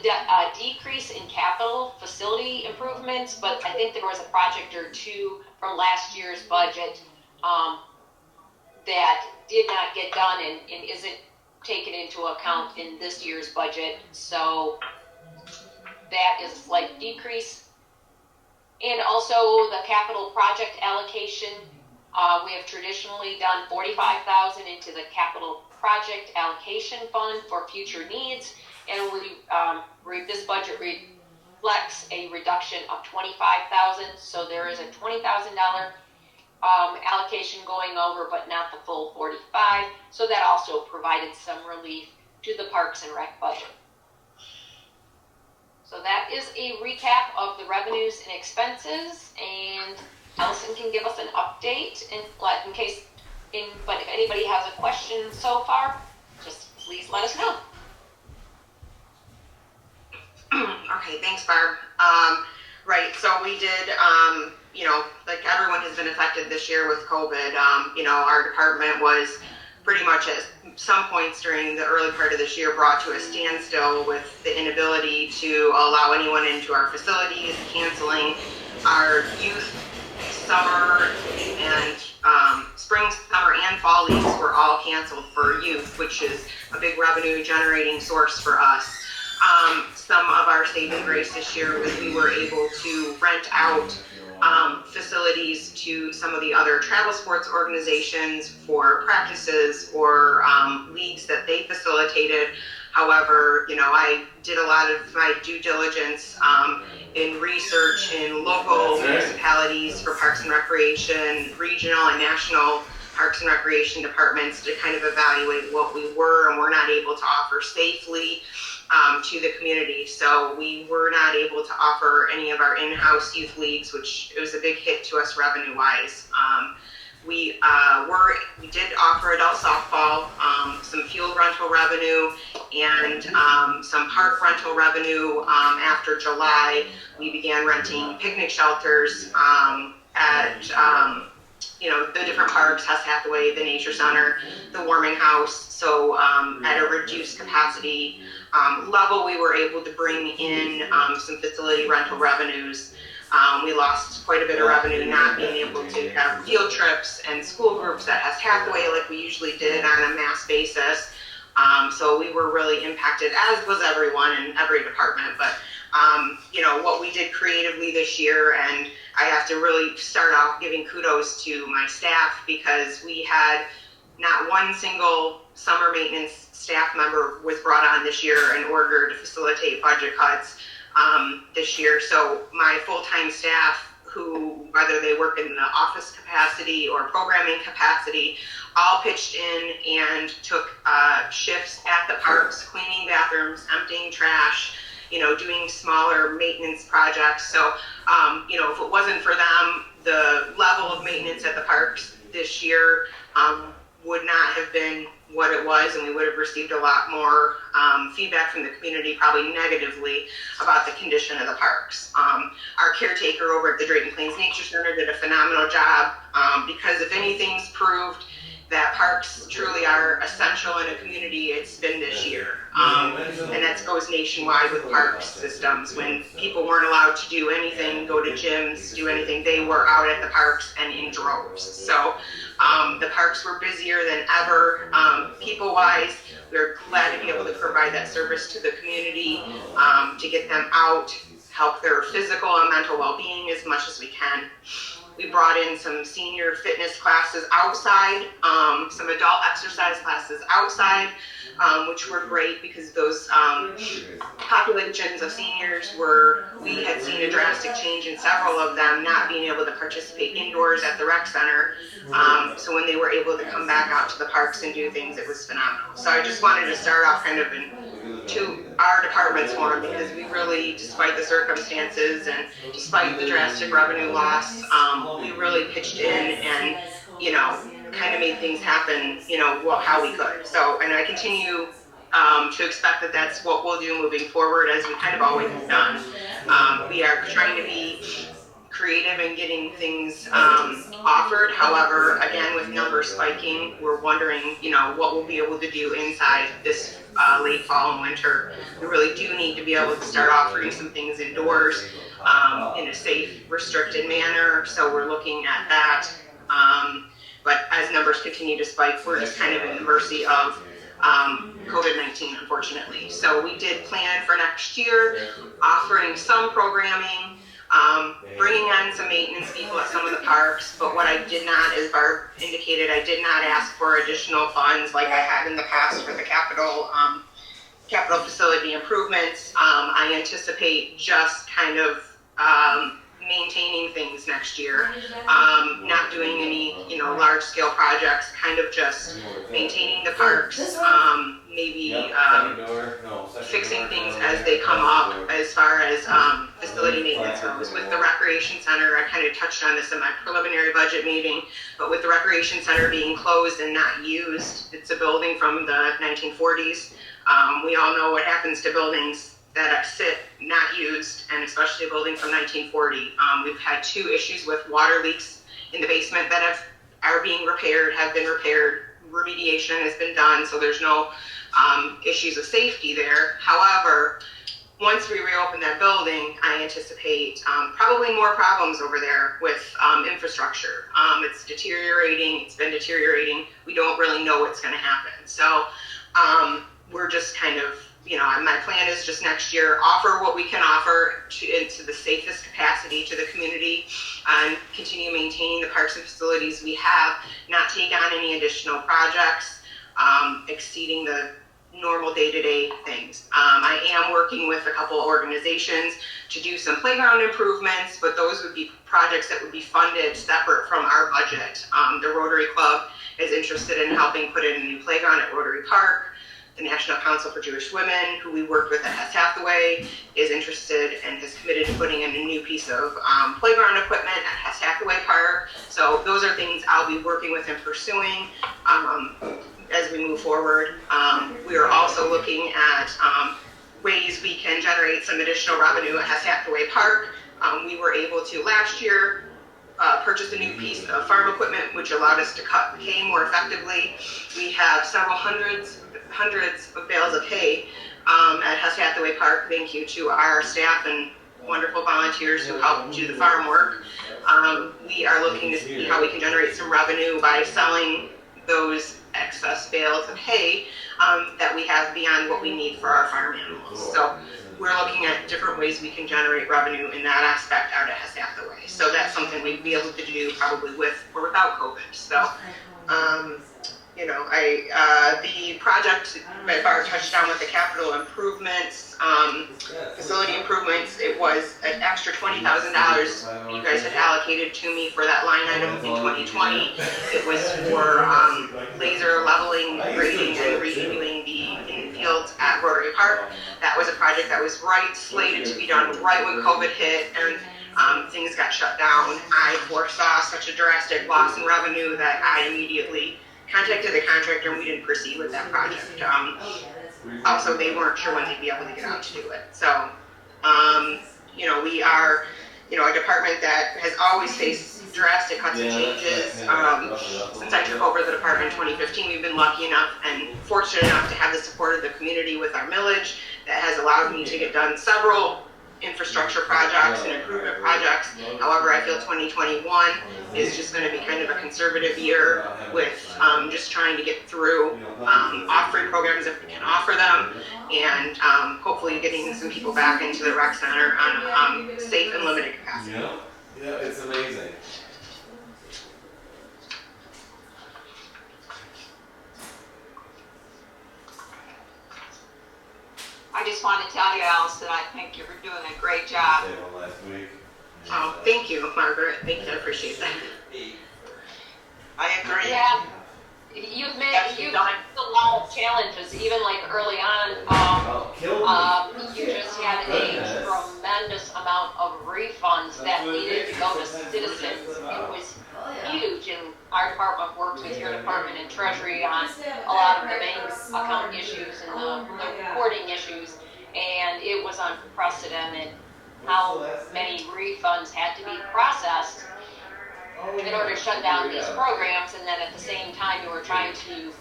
decrease in capital facility improvements, but I think there was a project or two from last year's budget that did not get done and isn't taken into account in this year's budget. So that is a slight decrease. And also the capital project allocation, we have traditionally done $45,000 into the capital project allocation fund for future needs, and this budget reflects a reduction of $25,000. So there is a $20,000 allocation going over, but not the full $45,000. So that also provided some relief to the Parks and Rec budget. So that is a recap of the revenues and expenses, and Allison can give us an update but if anybody has a question so far, just please let us know. Okay, thanks, Barb. Right, so we did, like everyone has been affected this year with COVID. Our department was pretty much at some points during the early part of this year brought to a standstill with the inability to allow anyone into our facilities, canceling our youth summer and spring, summer, and fall leagues were all canceled for youth, which is a big revenue generating source for us. Some of our saving grace this year was we were able to rent out facilities to some of the other travel sports organizations for practices or leagues that they facilitated. However, I did a lot of my due diligence in research in local municipalities for parks and recreation, regional and national parks and recreation departments to kind of evaluate what we were and were not able to offer safely to the community. So we were not able to offer any of our in-house youth leagues, which it was a big hit to us revenue-wise. We did offer adult softball, some field rental revenue, and some park rental revenue. After July, we began renting picnic shelters at the different parks, Hess Hathaway, the Nature Center, the Warming House. So at a reduced capacity level, we were able to bring in some facility rental revenues. We lost quite a bit of revenue not being able to have field trips and school groups at Hess Hathaway like we usually did on a mass basis. So we were really impacted, as was everyone in every department. But what we did creatively this year, and I have to really start off giving kudos to my staff, because we had not one single summer maintenance staff member was brought on this year in order to facilitate budget cuts this year. So my full-time staff, who, whether they work in the office capacity or programming capacity, all pitched in and took shifts at the parks, cleaning bathrooms, emptying trash, doing smaller maintenance projects. So, if it wasn't for them, the level of maintenance at the parks this year would not have been what it was, and we would have received a lot more feedback from the community, probably negatively, about the condition of the parks. Our caretaker over at the Drayton Plains Nature Center did a phenomenal job, because if anything's proved that parks truly are essential in a community, it's been this year. And that goes nationwide with park systems. When people weren't allowed to do anything, go to gyms, do anything, they were out at the parks and in droves. So the parks were busier than ever. People-wise, we're glad to be able to provide that service to the community, to get them out, help their physical and mental well-being as much as we can. We brought in some senior fitness classes outside, some adult exercise classes outside, which were great because those populations of seniors we had seen a drastic change in several of them not being able to participate indoors at the rec center. So when they were able to come back out to the parks and do things, it was phenomenal. So I just wanted to start off kind of to our department's horn, because we really, despite the circumstances and despite the drastic revenue loss, we really pitched in and, kind of made things happen, how we could. So, and I continue to expect that that's what we'll do moving forward, as we kind of always have done. We are trying to be creative in getting things offered. However, again, with numbers spiking, we're wondering, what we'll be able to do inside this late fall and winter. We really do need to be able to start offering some things indoors in a safe, restricted manner. So we're looking at that. But as numbers continue to spike, we're just kind of in the mercy of COVID-19, unfortunately. So we did plan for next year, offering some programming, bringing on some maintenance people at some of the parks. But what I did not, as Barb indicated, I did not ask for additional funds like I had in the past for the capital facility improvements. I anticipate just kind of maintaining things next year, not doing any, large scale projects, kind of just maintaining the parks, maybe fixing things as they come up as far as facility maintenance goes. With the recreation center, I kind of touched on this in my preliminary budget meeting, but with the recreation center being closed and not used, it's a building from the 1940s. We all know what happens to buildings that sit not used, and especially a building from 1940. We've had 2 issues with water leaks in the basement that have been repaired. Remediation has been done, so there's no issues of safety there. However, once we reopen that building, I anticipate probably more problems over there with infrastructure. It's deteriorating. It's been deteriorating. We don't really know what's going to happen. So we're just kind of, my plan is just next year, offer what we can offer into the safest capacity to the community, and continue maintaining the parks and facilities we have, not take on any additional projects exceeding the normal day-to-day things. I am working with a couple organizations to do some playground improvements, but those would be projects that would be funded separate from our budget. The Rotary Club is interested in helping put in a new playground at Rotary Park. The National Council for Jewish Women, who we worked with at Hess Hathaway, is interested and has committed to putting in a new piece of playground equipment at Hess Hathaway Park. So those are things I'll be working with and pursuing as we move forward. We are also looking at ways we can generate some additional revenue at Hess Hathaway Park. We were able to last year purchase a new piece of farm equipment, which allowed us to cut hay more effectively. We have several hundreds of bales of hay at Hess Hathaway Park. Thank you to our staff and wonderful volunteers who help do the farm work. We are looking to see how we can generate some revenue by selling those excess bales of hay that we have beyond what we need for our farm animals. So we're looking at different ways we can generate revenue in that aspect out at Hess Hathaway. So that's something we'd be able to do probably with or without COVID. So, the project that Barb touched on with the capital improvements, facility improvements, it was an extra $20,000 you guys had allocated to me for that line item in 2020. It was for laser leveling, grading, and redoing the infields at Rotary Park. That was a project that was slated to be done right when COVID hit, and things got shut down. I foresaw such a drastic loss in revenue that I immediately contacted the contractor, and we didn't proceed with that project. Also, they weren't sure when they'd be able to get out to do it. So, we are, a department that has always faced drastic cuts and changes. Since I took over the department in 2015, we've been lucky enough and fortunate enough to have the support of the community with our millage that has allowed me to get done several infrastructure projects and improvement projects. However, I feel 2021 is just going to be kind of a conservative year with just trying to get through offering programs if we can offer them, and hopefully getting some people back into the rec center on a safe and limited capacity. Yeah, it's amazing. I just want to tell you, Allison, I think you're doing a great job. Last week. Oh, thank you, Margaret. Thank you. I appreciate that. I agree. Yeah, you've done a lot of challenges, even like early on. You just had a tremendous amount of refunds that needed to go to citizens. It was huge, and our department works with your department and Treasury on a lot of the bank account issues and the reporting issues, and it was unprecedented how many refunds had to be processed in order to shut down these programs, and then at the same time you were trying to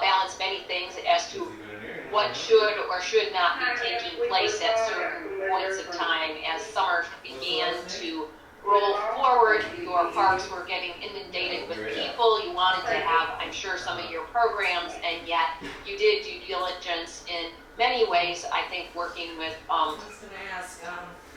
balance many things as to what should or should not be taking place at certain points of time. As summer began to roll forward, your parks were getting inundated with people. You wanted to have, I'm sure, some of your programs, and yet you did due diligence in many ways. I think working with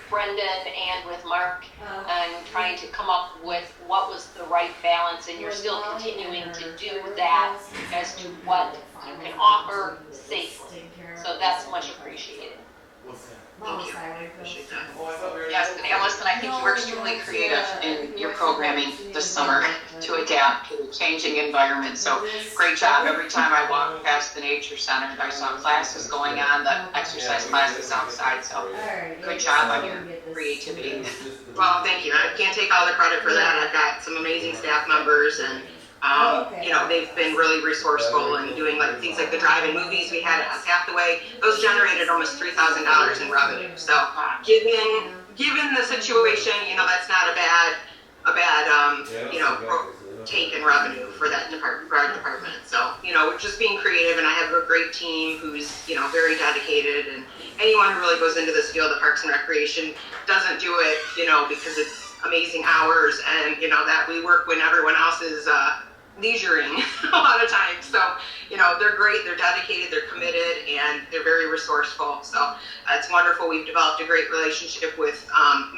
Brendan and with Mark and trying to come up with what was the right balance, and you're still continuing to do that as to what you can offer safely. So that's much appreciated. Thank you. Appreciate that. Yes, and Allison, I think you were extremely creative in your programming this summer to adapt to the changing environment. So great job. Every time I walked past the nature center, I saw classes going on, the exercise classes outside. So good job on your creativity. Well, thank you. I can't take all the credit for that. I've got some amazing staff members, and they've been really resourceful in doing things like the drive-in movies we had at Hess Hathaway. Those generated almost $3,000 in revenue. So, given the situation, that's not a bad take in revenue for that department. So, we're just being creative, and I have a great team who's very dedicated. And anyone who really goes into this field of Parks and Recreation doesn't do it, because it's amazing hours, and that we work when everyone else is leisuring a lot of times. So they're great, they're dedicated, they're committed, and they're very resourceful. So it's wonderful. We've developed a great relationship with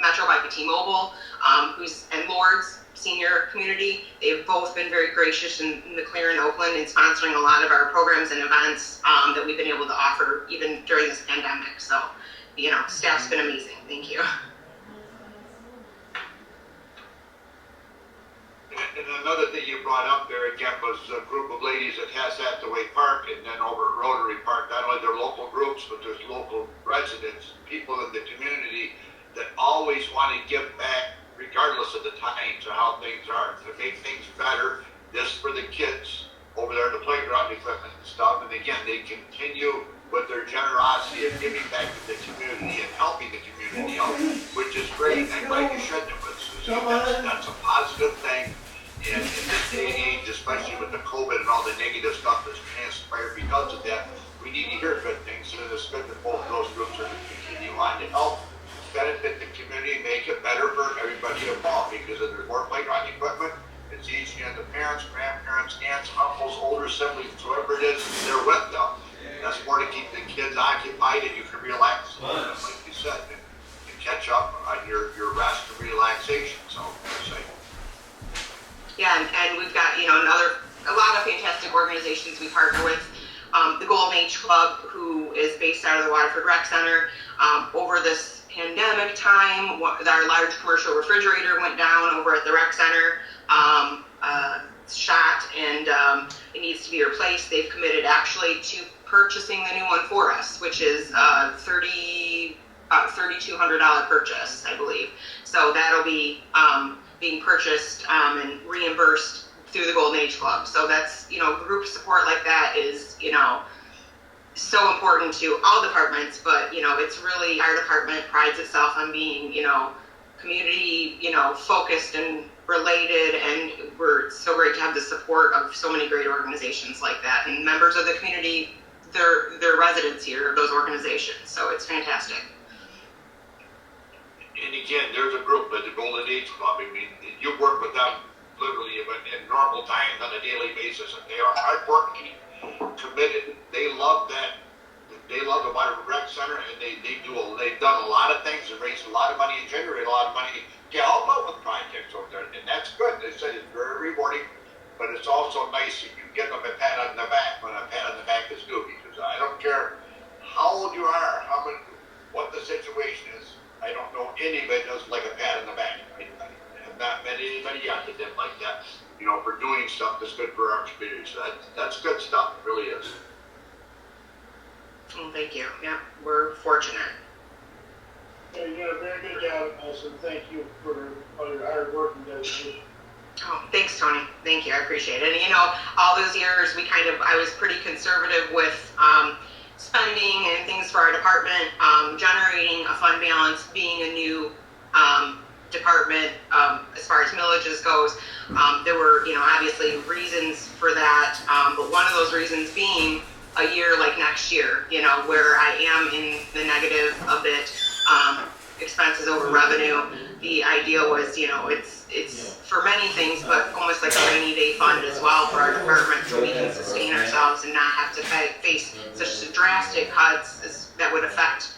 Metro by T-Mobile, and Lords senior community. They've both been very gracious in McLaren, Oakland, and sponsoring a lot of our programs and events that we've been able to offer even during this pandemic. So, you know, staff's been amazing. Thank you. And another thing you brought up there again was a group of ladies at Hathaway Park, and then over at Rotary Park. Not only they're local groups, but there's local residents, people in the community that always want to give back, regardless of the times or how things are, to make things better. This for the kids over there in the playground equipment and stuff. And again, they continue with their generosity of giving back to the community and helping the community out, which is great. And like you should do it, Susie. That's a positive thing. And in this day and age, especially with the COVID and all the negative stuff that's transpired because of that, we need to hear good things. So it's good that both of those groups are to continue on to help benefit the community, make it better for everybody involved. Because if there's more playground equipment, it's easier on the parents, grandparents, aunts, uncles, older siblings, whoever it is, they're with them. That's more to keep the kids occupied, and you can relax, like you said, and catch up on your rest and relaxation. So, yeah, and we've got, you know, a lot of fantastic organizations we partner with. The Golden Age Club, who is based out of the Waterford Rec Center. Over this pandemic time, our large commercial refrigerator went down over at the rec center, shot, and it needs to be replaced. They've committed actually to purchasing the new one for us, which is $3,200 purchase, I believe. So that'll be being purchased and reimbursed through the Golden Age Club. So that's, you know, group support like that is, you know, so important to all departments, but, you know, it's really, our department prides itself on being, you know, community, you know, focused and related, and we're so great to have the support of so many great organizations like that, and members of the community, they're residents here of those organizations, so it's fantastic. and again, there's a group at the Golden Age Club. I mean, you work with them literally in normal times on a daily basis, and they are hardworking, committed. They love that. They love the Waterford Rec Center, and they've done a lot of things and raised a lot of money and generated a lot of money to help out with projects over there, and that's good. They said it's very rewarding, but it's also nice if you give them a pat on the back when a pat on the back is due, because I don't care how old you are, what the situation is. I don't know anybody doesn't like a pat on the back. I have not met anybody yet that didn't like that, you know, for doing stuff that's good for our community. So that's good stuff, it really is. Well, thank you. Yeah, we're fortunate. Yeah, you did a very good job, Nelson. Thank you for all your hard work and dedication. Oh, thanks, Tony. Thank you. I appreciate it. And, you know, all those years I was pretty conservative with spending and things for our department, generating a fund balance, being a new department as far as millages goes. There were, you know, obviously reasons for that, but one of those reasons being a year like next year, you know, where I am in the negative a bit, expenses over revenue. The idea was, you know, it's for many things, but almost like a rainy day fund as well for our department, so we can sustain ourselves and not have to face such drastic cuts that would affect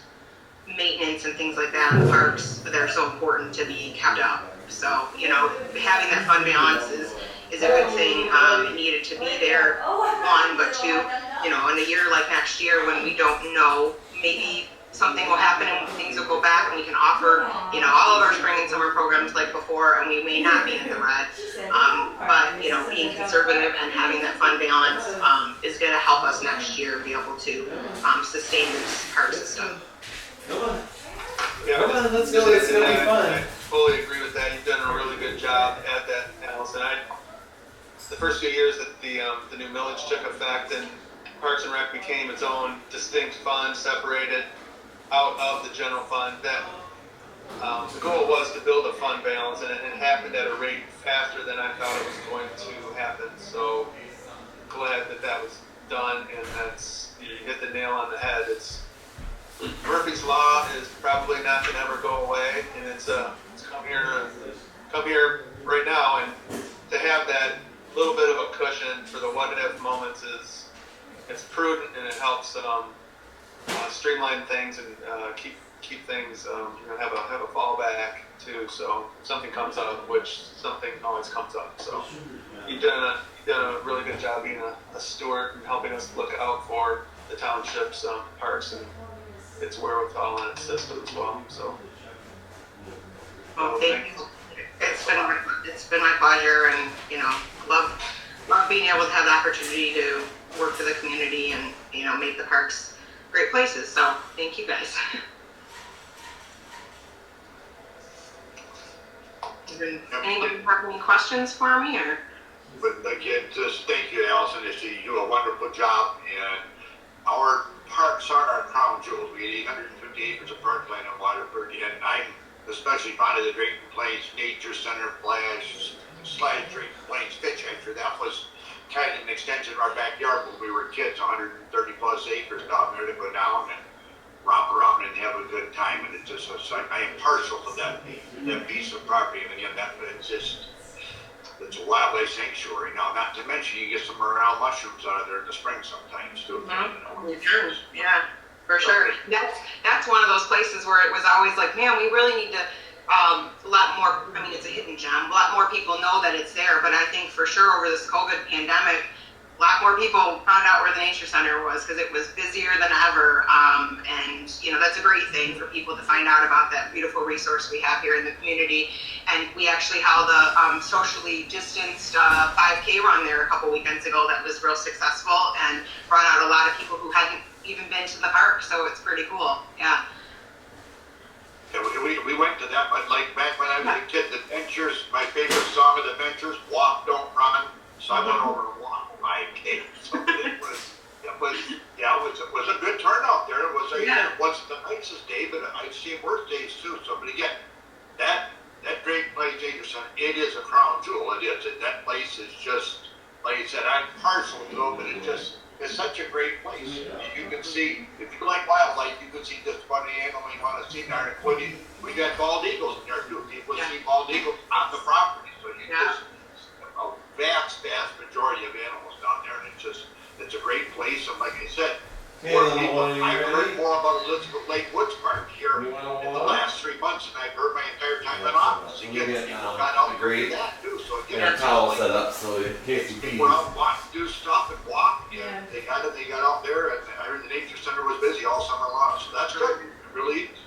maintenance and things like that in the parks that are so important to be kept up. So, you know, having that fund balance is a good thing. It needed to be there, one, but two, you know, in a year like next year when we don't know, maybe something will happen and things will go back and we can offer, you know, all of our spring and summer programs like before, and we may not be in the red. But, you know, being conservative and having that fund balance is going to help us next year be able to sustain this park system. Come on. Yeah, Come on, let's go. It's gonna be fun. I fully agree with that. You've done a really good job at that, Allison. The first few years that the new millage took effect and Parks and Rec became its own distinct fund, separated out of the general fund, that the goal was to build a fund balance, and it happened at a rate faster than I thought it was going to happen. So glad that was done, and you hit the nail on the head. Murphy's Law is probably not going to ever go away, and it's come here right now, and to have that little bit of a cushion for the what-if moments it's prudent, and it helps streamline things and keep things, you know, have a fallback too. So if something comes up, which something always comes up. So you've done a really good job being a steward and helping us look out for the township's parks and its wherewithal and its system as well. So. Well, thank you. It's been my pleasure, and love being able to have the opportunity to work for the community and make the parks great places. So thank you guys. Anybody have any questions for me or? But again, just thank you, Allison. You do a wonderful job, and our parks are our crown jewels. We had 850 acres of parkland in Waterford, and I'm especially fond of the Drayton Plains Nature Center, Flash, Slide Drayton Plains Fitch Acre. That was kind of an extension of our backyard when we were kids, 130 plus acres down there to go down and romp around and have a good time. And it's just, I am partial to that piece of property. And again, it's a wildlife sanctuary now, not to mention you get some morel mushrooms out of there in the spring sometimes too. Yeah. For sure. That's one of those places where it was always like, man, we really need to a lot more. I mean, it's a hidden gem. A lot more people know that it's there. But I think for sure over this COVID pandemic, a lot more people found out where the nature center was because it was busier than ever. And that's a great thing for people to find out about that beautiful resource we have here in the community. And we actually held a socially distanced 5K run there a couple weekends ago that was real successful and brought out a lot of people who hadn't even been to the park, so it's pretty cool. Yeah. We went to that, but like back when I was a kid, Adventures, my favorite song of Adventures, Walk Don't Run. So I went over and walked 5K. So it was a good turnout there. It wasn't the nicest day, but I've seen worse days too. So, but again, that Drayton Plains Nature Center, it is a crown jewel. It is. That place is just, like I said, I'm partial to it, but it's such a great place. You can see, if you like wildlife, you can see just about any animal you want to see there, including, we got bald eagles in there too. People see bald eagles on the property, so you just, a vast majority of animals down there, and it's a great place, and like I said, I've heard more about Elizabeth Lake Woods Park here in the last 3 months than I've heard my entire time in office. Again, people got out and do that too, so again, a towel set up so in case you people out and walk, do stuff and walk, and they got out there, and I heard the nature center was busy all summer long, so that's good. It really is.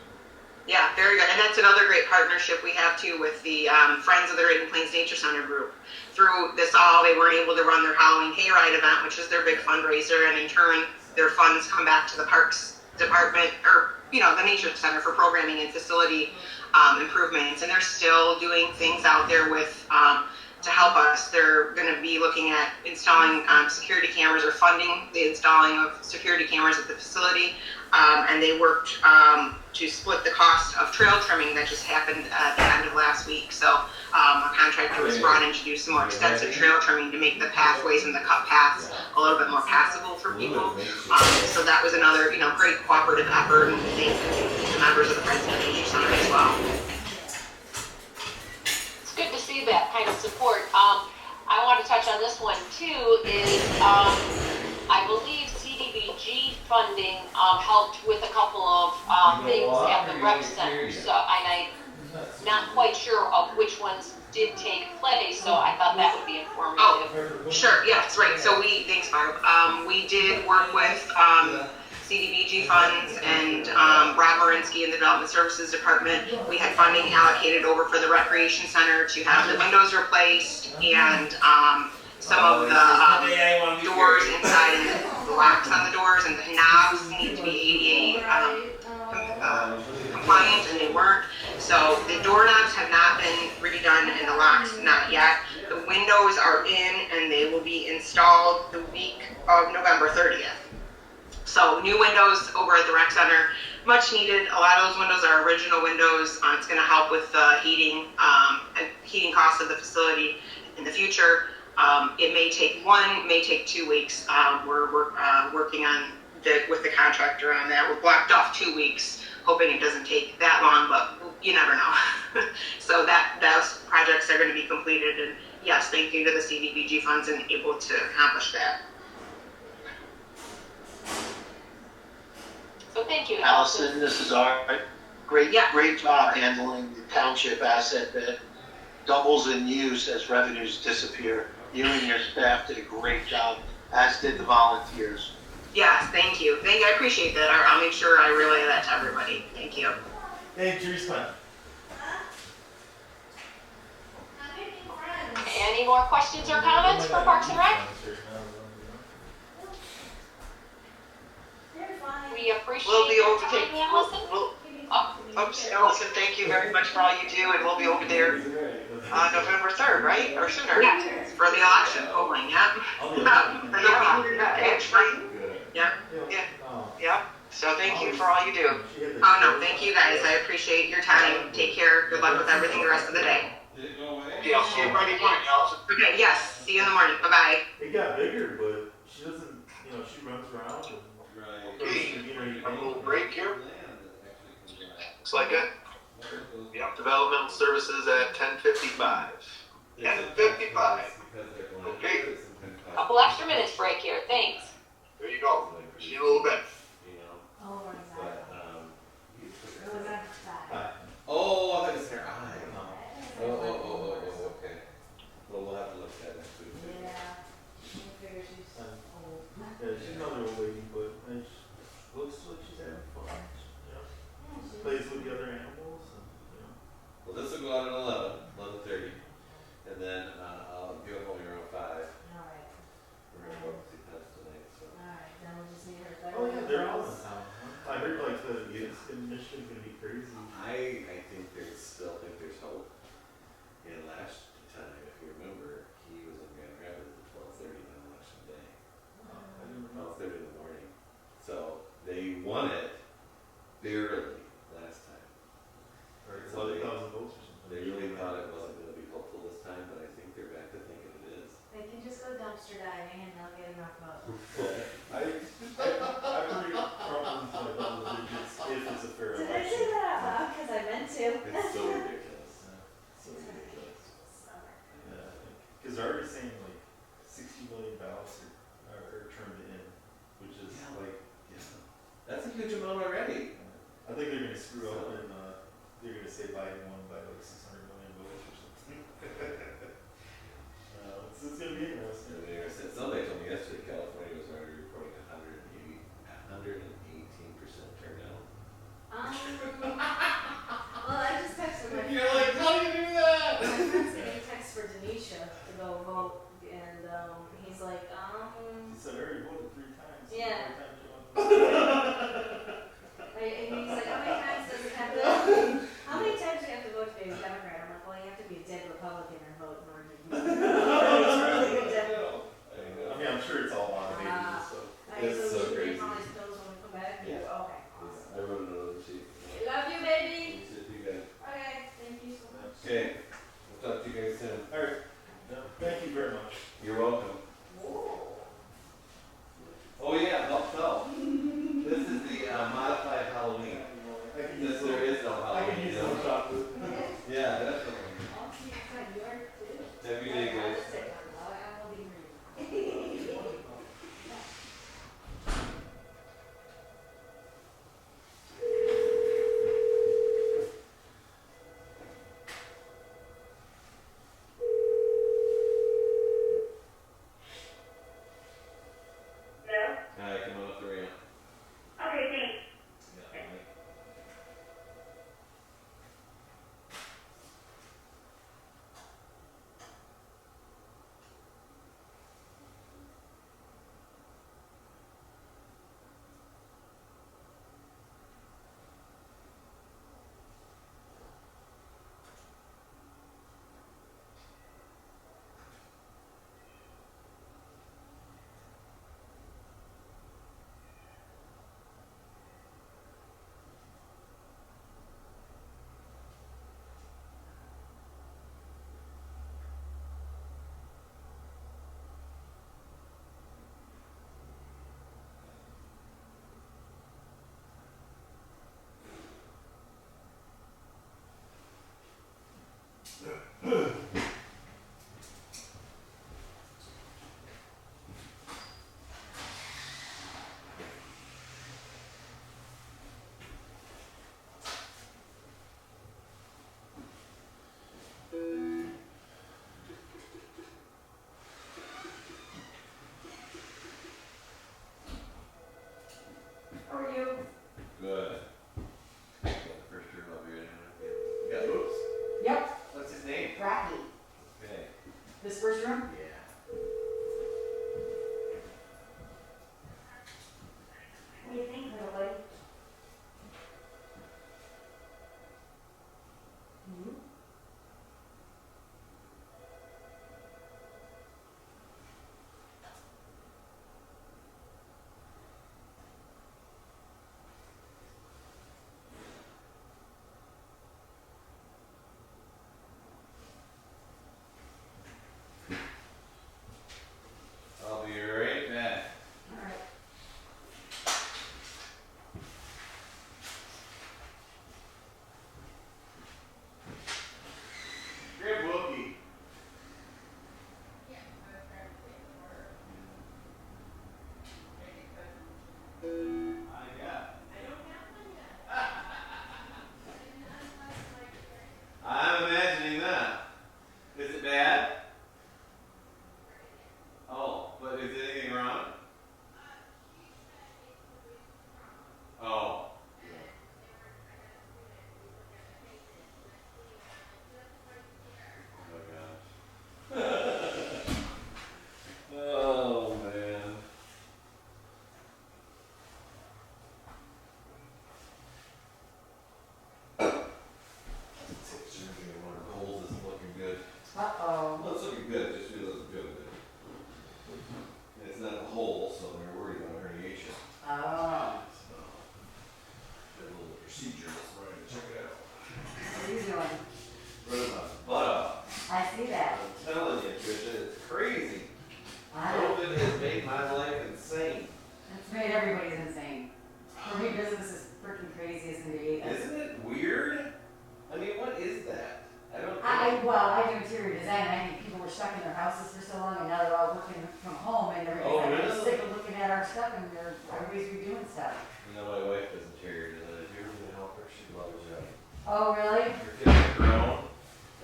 Yeah, very good. And that's another great partnership we have too with the Friends of the Drayton Plains Nature Center group. Through this all, they weren't able to run their Halloween Hayride event, which is their big fundraiser, and in turn, their funds come back to the Parks Department, or the Nature Center for programming and facility improvements. And they're still doing things out there with to help us. They're going to be looking at installing security cameras or funding the installing of security cameras at the facility. And they worked to split the cost of trail trimming that just happened at the end of last week. So a contractor was brought in to do some more extensive trail trimming to make the pathways and the cut paths a little bit more passable for people. So that was another, great cooperative effort, and thank the members of the Friends of the Nature Center as well. It's good to see that kind of support. I want to touch on this one too, is I believe CDBG funding helped with a couple of things at the rec center. So, and I'm not quite sure of which ones did take place, so I thought that would be informative. Oh, sure, yes, right. So thanks Barb. We did work with CDBG funds and Brad Marinsky in the Development Services Department. We had funding allocated over for the Recreation Center to have the windows replaced and some of the doors inside and the locks on the doors and the knobs need to be ADA compliant, and they weren't. So the doorknobs have not been redone and the locks not yet. The windows are in and they will be installed the week of November 30th. So new windows over at the rec center, much needed. A lot of those windows are original windows. It's going to help with the heating costs of the facility in the future. It may take 1, may take 2 weeks. We're working on with the contractor on that. We're blocked off 2 weeks, hoping it doesn't take that long, but you never know. So those projects are going to be completed, and yes, thank you to the CDBG funds and able to accomplish that. So thank you, Allison, this is Art. Great, Yeah. great job handling the township asset that doubles in use as revenues disappear. You and your staff did a great job, as did the volunteers. Yes, thank you. I appreciate that. I'll make sure I relay that to everybody. Thank you. Hey, Teresa. Any more questions or comments for Parks and Rec? We appreciate We'll be your over time, there. Allison. Oops, Allison, thank you very much for all you do, and we'll be over there on November 3rd, right, or sooner? Yeah, for the election polling, yep. Actually, Yep. yeah, so thank you for all you do. Oh, no, thank you guys. I appreciate your time. Take care. Good luck with everything the rest of the day. Okay, I'll see you Friday morning, Allison. Okay, yes. See you in the morning. Bye-bye. It got bigger, but she doesn't, she runs around and. Okay, a little break here. Looks like it. Yep, developmental services at 10:55. 10:55. Okay, Couple extra minutes break here, thanks. there you go. See you in a little bit. Oh, I thought it was her eye. Oh, okay. Well, we'll have to look at it too. Yeah, she's another old lady, but she looks like she's having fun. Plays with the other animals, and. Well, this will go out at 11:30, and then I'll get home around 5. We're gonna go see pets tonight, so. Oh yeah, they're all in town. Huh? I heard like the Michigan's gonna be crazy. I still think there's hope. And last time, if you remember, he was in Grand Rapids at 12:30 on election day. I didn't know. 12:30 in the morning. So they won it barely last time. Or So 11,000 votes or something. they really thought it wasn't going to be hopeful this time, but I think they're back to thinking it is. They can just go dumpster diving and they'll get enough votes. I believe Trump wins by double digits if it's a fair Did I election. say that out loud? Because I meant to. It's so ridiculous. So ridiculous. Yeah, because they're already saying like 60 million ballots are turned in, which is That's a huge amount already. I think they're gonna screw up and they're gonna say Biden won by like 600 million votes or something. It's gonna be interesting. Somebody told me yesterday California was already reporting 118% turnout. Well, I just texted my friend. You're like, how do you do that? My friend's getting a text for Denisha to go vote, and he's like, He said I already voted 3 times. Yeah. 4 times you want And he's like, how many times does it have to? How many times do you have to vote to be a Democrat? I'm like, well, you have to be a dead Republican and vote in order to be. I mean, I'm sure it's all automated, so. It's so we crazy. take all these pills when we come back. Yeah. Okay. Awesome. I wrote another sheet. Love you, baby. You guys. Okay. Thank you so much. Okay. We'll talk to you guys soon. All right. No, thank you very much. You're welcome. Whoa. Oh yeah, help. This first room? Yeah. What do you think, little buddy? Hmm? I'll be right back. All right. Grab Wookie. I got. I'm imagining that. Is it bad? Oh, but is anything wrong? Oh. Oh my gosh. Oh man. One of her holes isn't looking good. Uh-oh. Well, it's looking good, just really doesn't feel good. And it's not a hole, so they're worried about herniation. Oh. So, did a little procedure this morning to check it out. What are you doing? Running my butt off. I see that. I'm telling you, Tricia, it's crazy. I COVID has made my life insane. It's made everybody's insane. For me, business is freaking crazy as can be. Isn't it weird? I mean, what is that? I don't know. I do interior design, and I think people were stuck in their houses for so long, and now they're all working from home, and they're Oh, like, really? sick of looking at our stuff, and everybody's redoing stuff. You know, my wife does interior design. If you're going to help her, she'd love her job. Oh, really? Her kids are grown,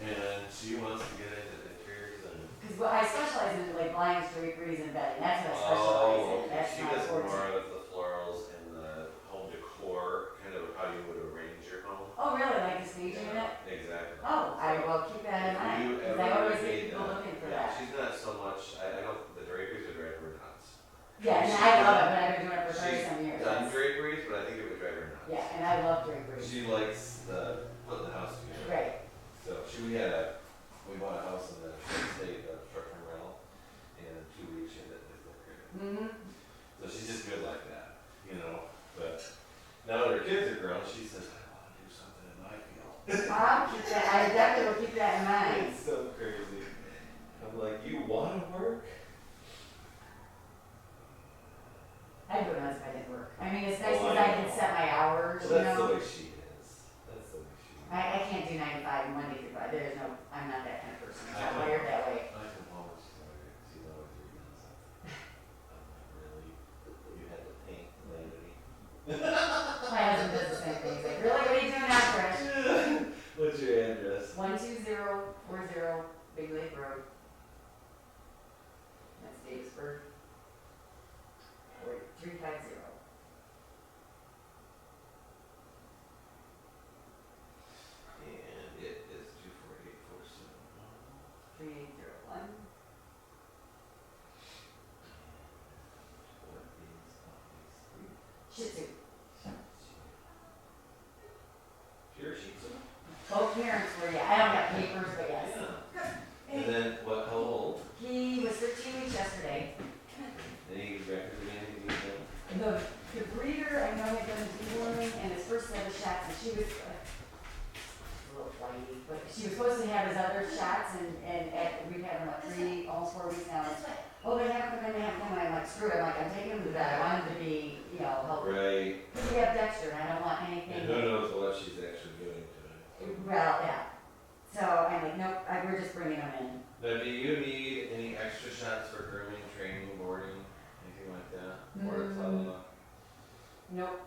and she wants to get into interior design. Because I specialize in like blinds, draperies, and bedding. That's what I specialize in. That's She my does forte. more of the florals and the home decor, kind of how you would arrange your home. Oh, really? Like the staging in it? Exactly. Oh, I will keep that in mind. If you Because ever I always made get people that- looking for yeah, that. she's not so much, I don't, the draperies would drive her nuts. Yeah, and I love it, but I've been doing it for 30-some years. She's done draperies, but I think it would drive her nuts. Yeah, and I love draperies. She likes putting the house together. Right. So we bought a house in the state, short-term rental, and 2 weeks she had it decorated. Mm-hmm. So she's just good like that, you know, but now that her kids are grown, she says, I want to do something in my field. I'll keep that. I definitely will keep that in mind. It's so crazy. I'm like, you want to work? I'd go nuts if I didn't work. I mean, it's nice Oh, because I I can know. set my hours, Well, you that's know. the way she is. That's the way she is. I can't do 9 to 5, Monday through Friday. There's no, I'm not that kind of person. I'm I not know. wired that way. I come home and she's always reading something. I'm like, really? You had to paint vanity? My husband does the same thing. He's like, really? What are you doing now, Trish? What's your address? 12040 Big Lake Road. That's Davisburg. 350. And it is 24847. 3801. Shih Tzu. Pure Shih Tzu? Both parents were, yeah. I don't have papers, but yes. Yeah. And then, what, how old? He was 13 weeks yesterday. Any record of anything you know? The breeder, I know, had done deworming, and his first set of shots, and she was a little flighty, but she was supposed to have his other shots, and we've had him like almost 4 weeks now. Oh, they haven't come in, and I'm like, screw it, I'm taking him to that. I want him to be, helpful. Right. Because we have Dexter, and I don't want anything. And who knows what she's actually doing to it. Well, yeah. So I'm like, nope, we're just bringing him in. Now, do you need any extra shots for grooming, training, boarding, anything like that? Or it's all Nope.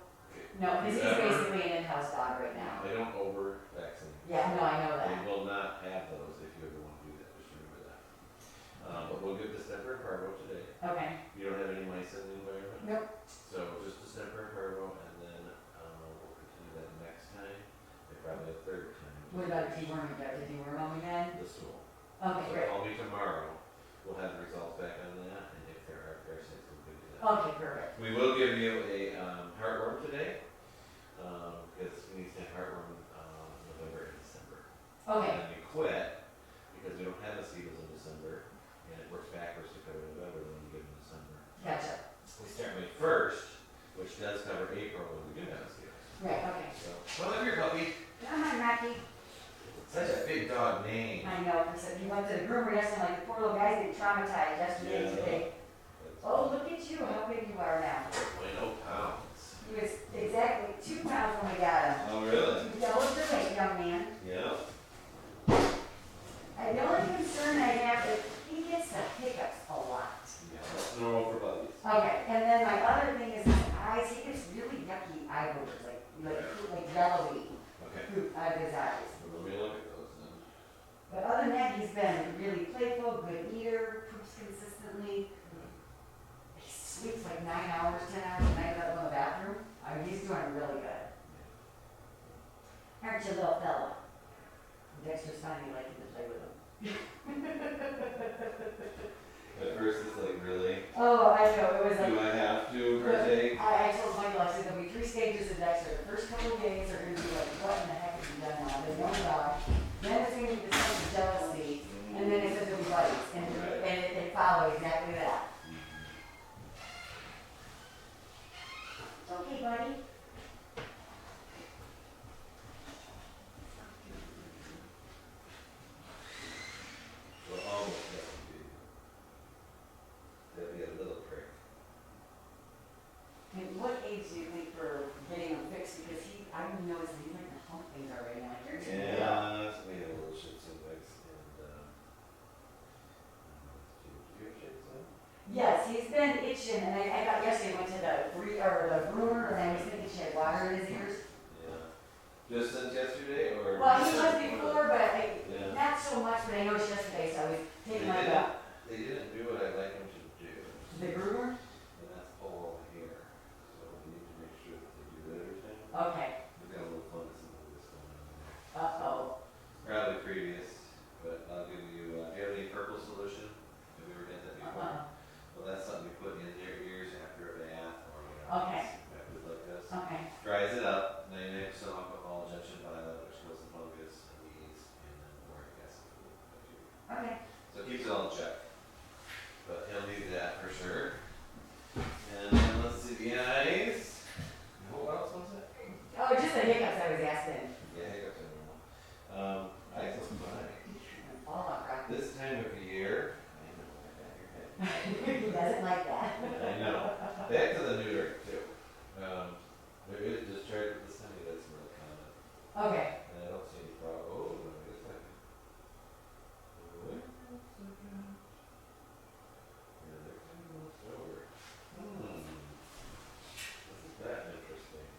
No, because he's basically an in-house dog right now. They don't over-vaccinate. Yeah, no, I know that. They will not have those if you ever want to do that, just remember that. But we'll give distemper and parvo today. Okay. You don't have any mice in the environment? Nope. So just distemper and parvo, and then we'll continue that next time, and probably a third time. What about a deworming? Do I have to deworm him again? This will. Okay, So great. call me tomorrow, Okay, perfect. We will give you a heartworm today, because we need to have heartworm November and December. Okay. And then we quit because we don't have mosquitoes in December, and it works backwards to cover November when you give them December. Gotcha. We start May 1st, which does cover April when we do have mosquitoes. Right, okay. So, come on here, puppy. Come on, Rocky. Such a big dog name. I know, he said he went to the groomer yesterday, like the poor little guy's getting traumatized yesterday and today. Oh, look at you, how big you are now. 4.0 pounds. He was exactly 2 pounds when we got him. Oh, really? You doubled your weight, young man. Yeah. The only concern I have is he gets the hiccups a lot. Yeah, that's normal for puppies. Okay, and then my other thing is his eyes, he gets really yucky eye boogers, like yellowy Okay. poop out of his eyes. Let me look at those then. But other than that, he's been really playful, good eater, poops consistently. He sleeps like 9 hours, 10 hours a night without going to the bathroom. I mean, he's doing really good. Aren't you, little fella? Dexter's finally liking to play with him. At first it's like, really? Oh, I know, it was like. Do I have to partake? I told Michael, I said, there'll be 3 stages of Dexter. The first couple of days are gonna be like, what in the heck have you done now? They don't dog. Then it's gonna be the sense of jealousy, and then it says it'll be buddies, and it followed exactly that. Okay, buddy? Well, almost that would be. That'd be a little prick. And what age do you think for getting him fixed? Because I didn't notice that he's like to hump things already. I'm like, you're too young. Yeah, we have a little Shih Tzu mix, and do you have Shih Tzu? Yes, he's been itching, and I got yesterday, went to the groomer, and I was thinking she had water in his ears. Yeah. Just since yesterday, or? Well, he was before, but Yeah. not so much, but I noticed yesterday, so I was taking my They didn't do what I'd like them to do. The groomer? And that's pull all the hair. So we need to make sure that they do that every time. Okay. We've got a little fungus and all this going on there. Uh-oh. Probably previous, but I'll give you, do you have any purple solution? Have you ever done that before? Well, that's something you put in their ears after a bath or Okay. method like this. Okay. Dries it up, 99% alcohol, injection violet, which kills the fungus, weeds, and then boric acid. Okay. So it keeps it all in check. But he'll need that for sure. And then let's see the eyes. What else was it? Oh, just the hiccups I was asking. Yeah, hiccups are normal. Eyes look fine. Fall off, right? This time of year, I know, I got your head. He doesn't like that. I know. Back to the neuter too. There is discharge this time. That's really common. Okay. And I don't see any problem. Oh, no, wait a second. Wait a second. Yeah, they're kind of a little slower. Isn't that interesting?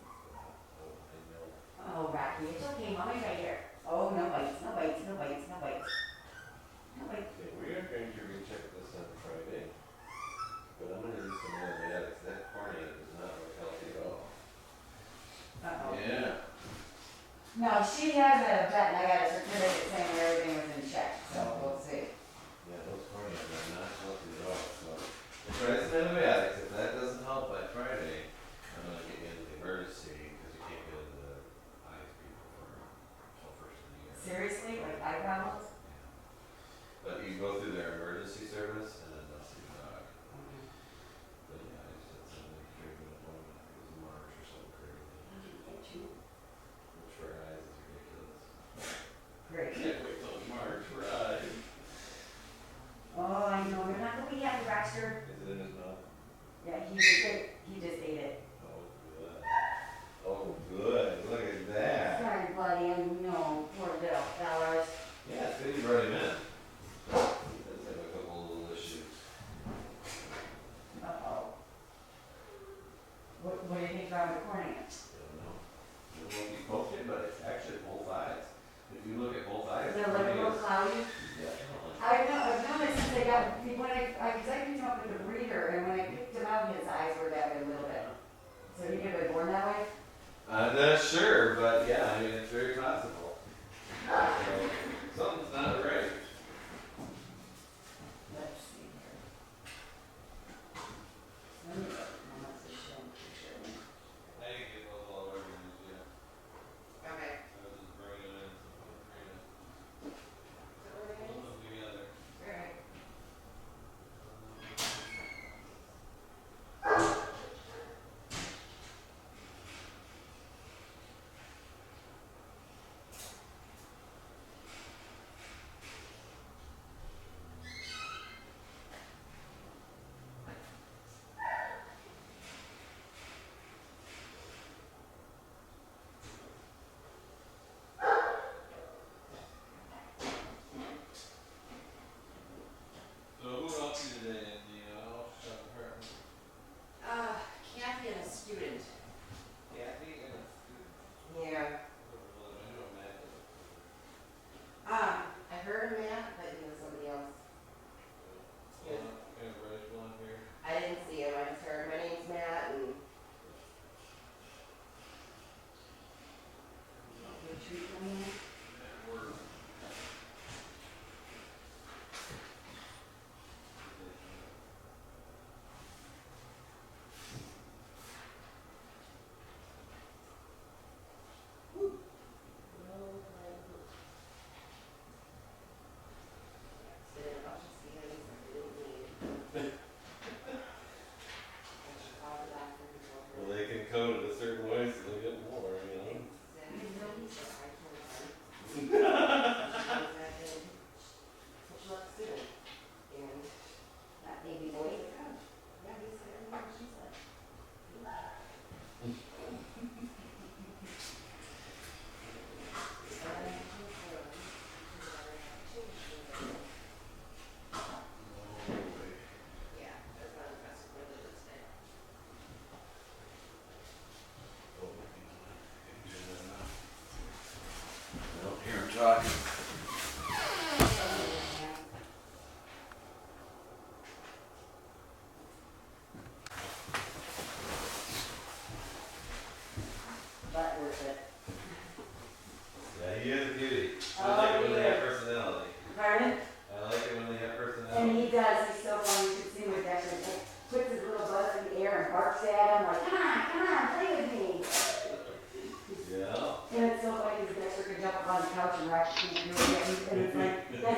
Oh, I know. Oh, Rocky, it's okay, mommy's right here. Oh, no bites, no bites, no bites, no bites. No bites. Okay, we are going to recheck this on Friday. But I'm gonna use some antibiotics. That cornea does not look healthy at all. Uh-oh. Yeah. No, she has a vet, and I got a certificate saying everything was in check, so we'll see. Yeah, those corneas are not healthy at all, so we'll try some antibiotics. If that doesn't help by Friday, I'm gonna get you into the emergency, because you can't go to the eyes people until first of the year. Seriously? Like eye problems? But you go through their emergency service, and then they'll see the dog. But yeah, I just had somebody carry an appointment, it was March or something crazy. Which for eyes is ridiculous. Great. Can't wait till March for eyes. Oh, I know, you're not gonna be happy, Baxter. Is it in his mouth? Yeah, he just ate it. Oh, good. Oh, good. Look at that. Sorry, buddy, I know, poor little fellas. Yeah, it's good you brought him in. He does have a couple little issues. Uh-oh. What do you think about the cornea? I don't know. It won't be poking, but it's actually both eyes. If you look at both eyes, Is it like a little cloudy? definitely. I've noticed since I got, when cause I picked him up with the breeder, and when I picked him out, his eyes were that way a little bit. So he could have been born that way? I'm not sure, but yeah, I mean, it's very possible. So, something's not right. Let's see here.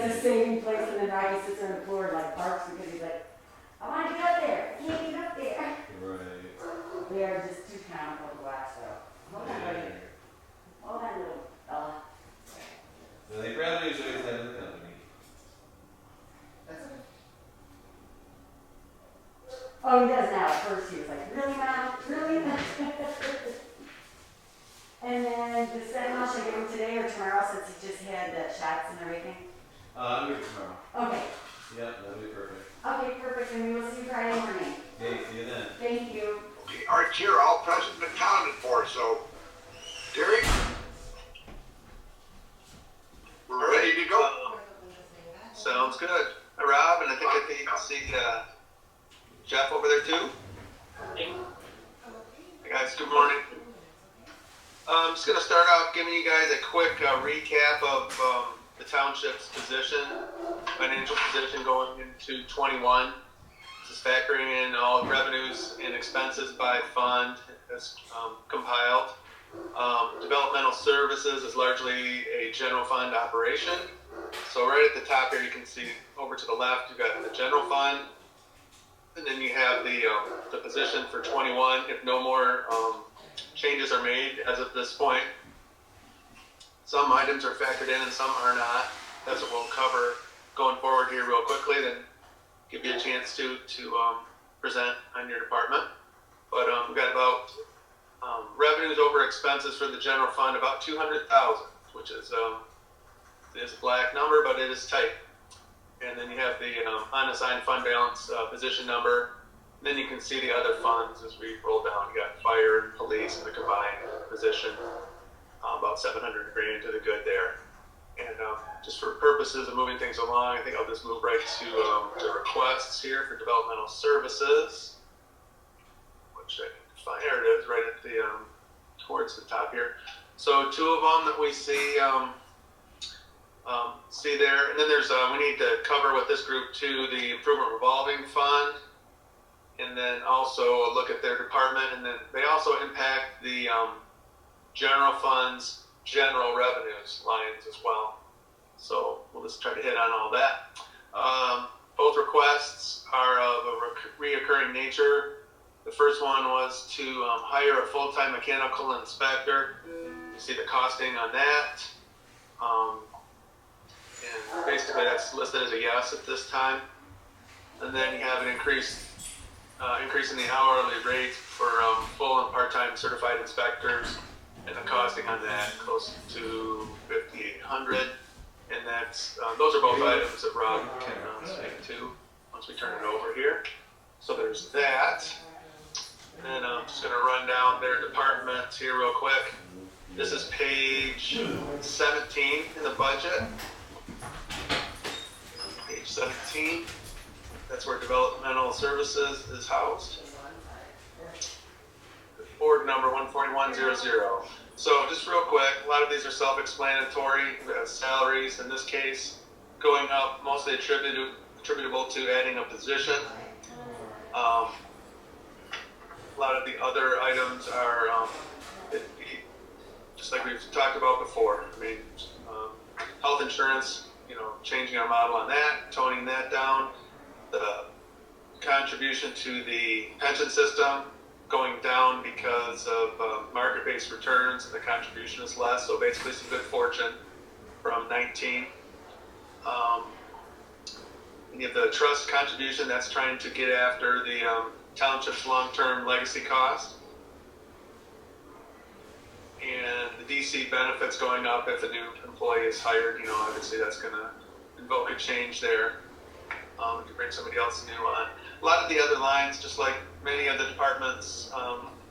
a saving place, and then Rocky sits there on the floor and like barks because he's like, I want to get up there. I can't get up there. Right. They are just too comical to watch, though. Hold on, buddy. Hold on, little fella. So they probably usually have the company. Oh, he does now. At first, he was like, really, Mom? Really? And then the Sentinel, should I give him today or tomorrow since he just had the shots and everything? I'll do it tomorrow. Okay. Yep, that'll be perfect. Okay, perfect. And we will see you Friday morning. Okay, see you then. Thank you. Okay, Art's here, all present and accounted for, so, Derek? We're ready to go. Sounds good. Hi, Rob, and I think you can see Jeff over there too. Hey guys, good morning. I'm just going to start off giving you guys a quick recap of the township's financial position going into 21. This is factoring in all revenues and expenses by fund as compiled. Developmental services is largely a general fund operation. So right at the top here, you can see over to the left, you've got the general fund, and then you have the position for 21. If no more changes are made as of this point, some items are factored in and some are not. That's what we'll cover going forward here real quickly, then give you a chance to present on your department. But we've got about revenues over expenses for the general fund, about 200,000, which is a black number, but it is tight. And then you have the unassigned fund balance position number. And then you can see the other funds as we roll down. You got fire and police in the combined position, about 700 grand to the good there. And just for purposes of moving things along, I think I'll just move right to requests here for developmental services, which I can find. There it is, right at the towards the top here. So two of them that we see there, and then there's we need to cover with this group too the improvement revolving fund, and then also look at their department, and then they also impact the general fund's general revenues lines as well. So we'll just try to hit on all that. Both requests are of a reoccurring nature. The first one was to hire a full-time mechanical inspector. You see the costing on that. And basically that's listed as a yes at this time. And then you have an increase in the hourly rate for full and part-time certified inspectors, and the costing on that close to $5,800. And that's those are both items that Rob can speak to once we turn it over here. So there's that. And I'm just going to run down their departments here real quick. This is page 17 in the budget. Page 17. That's where developmental services is housed. Board number 14100. So just real quick, a lot of these are self-explanatory. We have salaries in this case going up, mostly attributable to adding a position. A lot of the other items are just like we've talked about before. I mean, health insurance, changing our model on that, toning that down. The contribution to the pension system going down because of market-based returns, and the contribution is less. So basically some good fortune from 19. And you have the trust contribution that's trying to get after the township's long-term legacy cost. And the DC benefits going up if a new employee is hired. Obviously that's going to invoke a change there. To bring somebody else new on. A lot of the other lines, just like many other departments,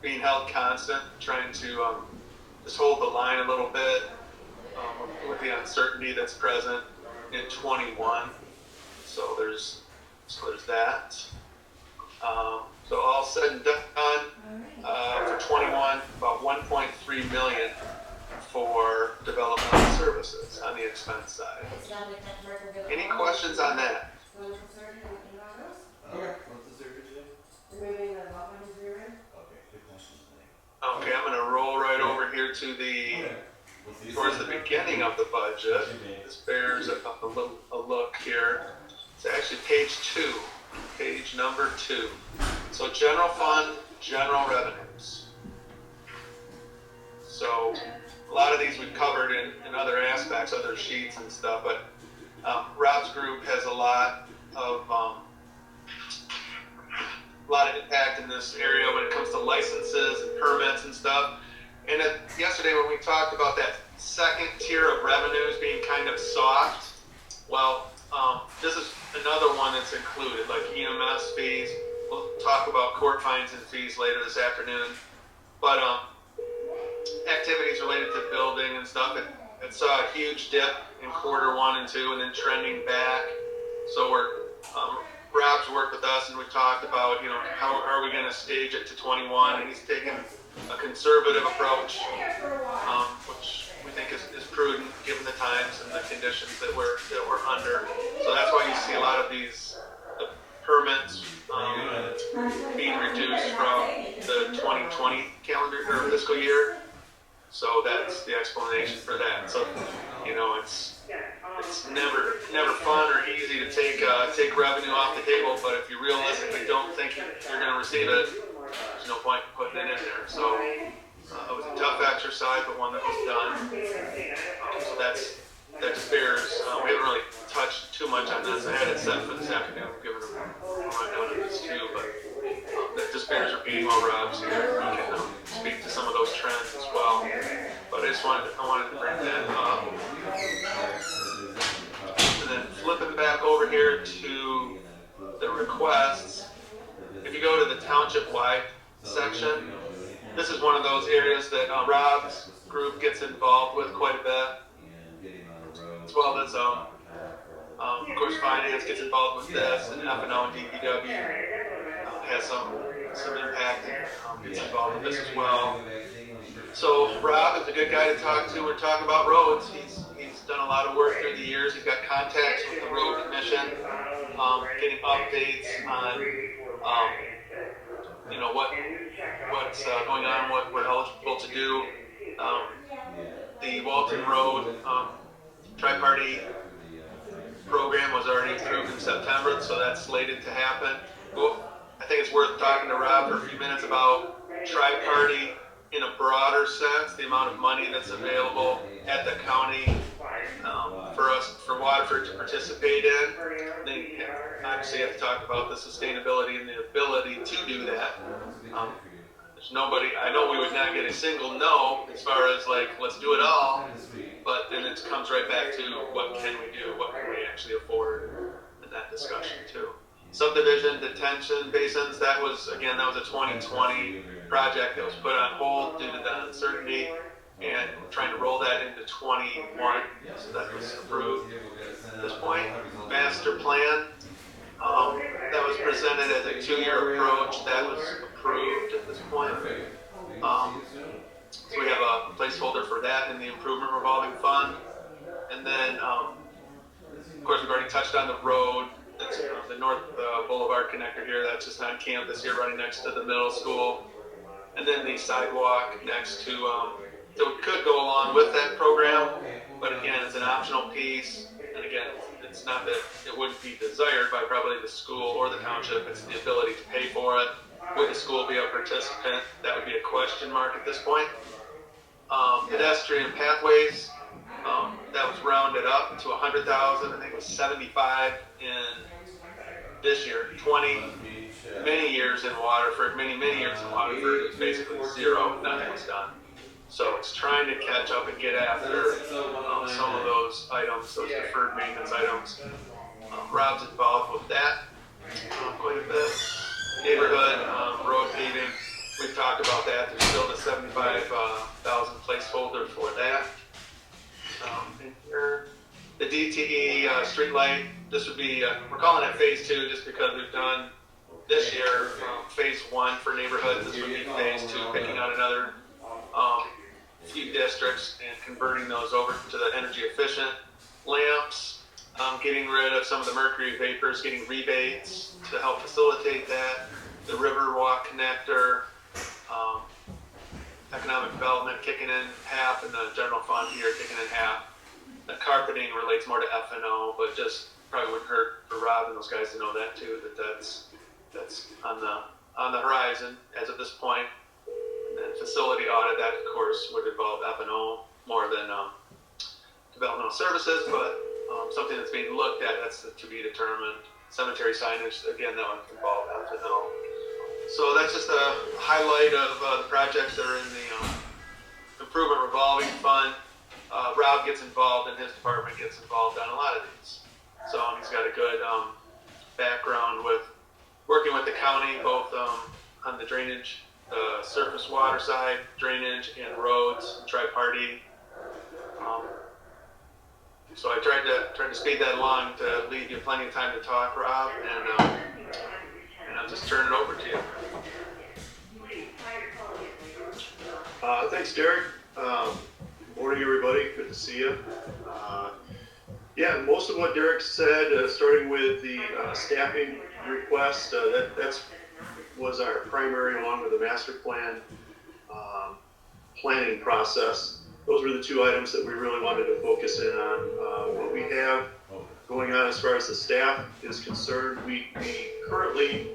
being held constant, trying to just hold the line a little bit with the uncertainty that's present in 21. So there's that. So all said and done, for 21, about 1.3 million for developmental services on the expense side. Any questions on that? Okay, what's the surgery today? Removing the bottom rear. Okay, good question. Okay, I'm going to roll right over here to towards the beginning of the budget. This bears a look here. It's actually page number 2. So general fund, general revenues. So a lot of these we've covered in other aspects, other sheets and stuff, but Rob's group has a lot of impact in this area when it comes to licenses and permits and stuff. And yesterday when we talked about that second tier of revenues being kind of soft, well, this is another one that's included, like EMS fees. We'll talk about court fines and fees later this afternoon. But activities related to building and stuff, it saw a huge dip in quarter 1 and 2 and then trending back. So Rob's worked with us and we've talked about, how are we going to stage it to 21, and he's taken a conservative approach, which we think is prudent given the times and the conditions that we're under. So that's why you see a lot of these permits being reduced from the 2020 calendar or fiscal year. So that's the explanation for that. So it's never fun or easy to take revenue off the table, but if you realistically don't think you're going to receive it, there's no point in putting it in there. So it was a tough exercise, but one that was done. So that's Bears. We haven't really touched too much on this. I had it set for this afternoon, given a rundown of this too, but the Bears are beating while Rob's here. We can speak to some of those trends as well. But I wanted to bring that up. And then flipping back over here to the requests, if you go to the township-wide section, this is one of those areas that Rob's group gets involved with quite a bit, as well as, of course, finance gets involved with this, and F&O and DPW has some impact and gets involved with this as well. So Rob is a good guy to talk to. We're talking about roads. He's done a lot of work through the years. He's got contacts with the road commission, getting updates on what's going on, what we're eligible to do. The Walton Road tri-party program was already approved in September, so that's slated to happen. Well, I think it's worth talking to Rob for a few minutes about tri-party in a broader sense, the amount of money that's available at the county for Waterford to participate in. Then obviously you have to talk about the sustainability and the ability to do that. There's nobody, I know we would not get a single no as far as let's do it all, but then it comes right back to what can we do, what can we actually afford in that discussion too. Subdivision detention basins, that was a 2020 project that was put on hold due to the uncertainty, and we're trying to roll that into 21, so that was approved at this point. Master plan, that was presented as a 2-year approach, that was approved at this point. So we have a placeholder for that in the improvement revolving fund. And then, of course, we've already touched on the road. That's the North Boulevard connector here. That's just on campus here, running next to the middle school. And then the sidewalk next to, so it could go along with that program, but again, it's an optional piece. And again, it's not that it wouldn't be desired by probably the school or the township. It's the ability to pay for it. Would the school be a participant? That would be a question mark at this point. Pedestrian pathways, that was rounded up to 100,000. I think it was 75 in this year. 20 many years in Waterford. Many years in Waterford. It was basically zero. Nothing was done. So it's trying to catch up and get after some of those items, those deferred maintenance items. Rob's involved with that quite a bit. Neighborhood road paving, we've talked about that. There's still the 75,000 placeholder for that. And here, the DTE street light, this would be, we're calling it phase 2 just because we've done this year phase 1 for neighborhoods. This would be phase 2, picking out another few districts and converting those over to the energy efficient lamps, getting rid of some of the mercury vapors, getting rebates to help facilitate that, the Riverwalk connector, economic development kicking in half, and the general fund here kicking in half. the carpeting relates more to F&O, but just probably wouldn't hurt for Rob and those guys to know that too, that's on the horizon as of this point. And then facility audit, that of course would involve F&O more than developmental services, but something that's being looked at, that's to be determined. Cemetery signage, again, that would involve F&O. So that's just a highlight of the projects that are in the improvement revolving fund. Rob gets involved and his department gets involved on a lot of these. So he's got a good background with working with the county, both on the drainage, surface water side, drainage and roads, tri-party. So I tried to speed that along to leave you plenty of time to talk, Rob, and I'll just turn it over to you. Thanks, Derek. Morning, everybody. Good to see you. Yeah, most of what Derek said, starting with the staffing request, that was our primary, along with the master plan planning process. Those were the two items that we really wanted to focus in on. What we have going on as far as the staff is concerned, we currently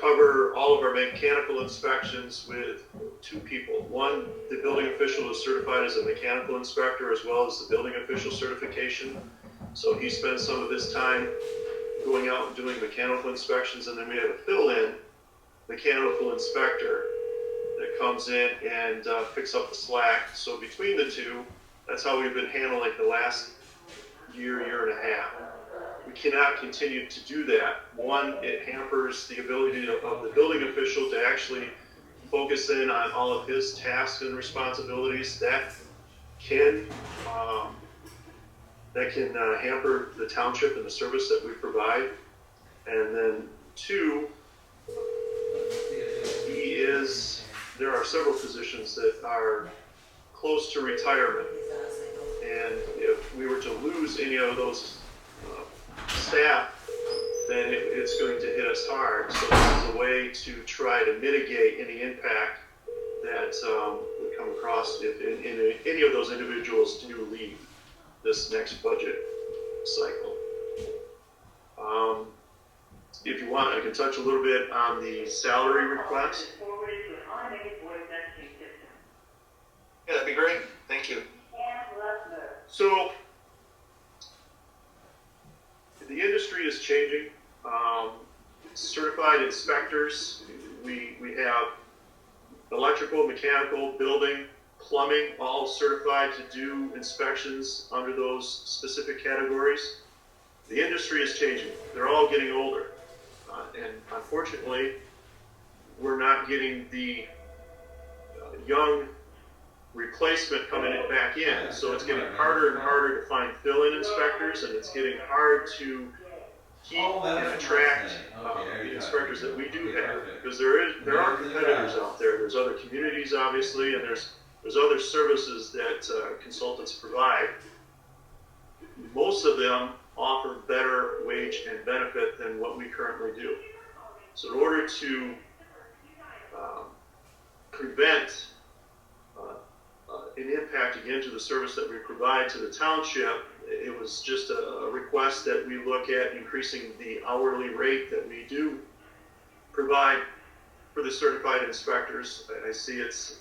cover all of our mechanical inspections with two people. One, the building official is certified as a mechanical inspector, as well as the building official certification. So he spends some of his time going out and doing mechanical inspections, and then we have a fill-in mechanical inspector that comes in and picks up the slack. So between the two, that's how we've been handling the last year and a half. We cannot continue to do that. One, it hampers the ability of the building official to actually focus in on all of his tasks and responsibilities. That can hamper the township and the service that we provide. And then two, there are several positions that are close to retirement. And if we were to lose any of those staff, then it's going to hit us hard. So this is a way to try to mitigate any impact that would come across if any of those individuals do leave this next budget cycle. If you want, I can touch a little bit on the salary request. Yeah, that'd be great. Thank you. So the industry is changing. Certified inspectors, we have electrical, mechanical, building, plumbing, all certified to do inspections under those specific categories. The industry is changing. They're all getting older. And unfortunately, we're not getting the young replacement coming back in. So it's getting harder and harder to find fill-in inspectors, and it's getting hard to keep and attract the inspectors that we do have, because there are competitors out there. There's other communities, obviously, and there's other services that consultants provide. Most of them offer better wage and benefit than what we currently do. So in order to prevent an impact again to the service that we provide to the township, it was just a request that we look at increasing the hourly rate that we do provide for the certified inspectors. I see it's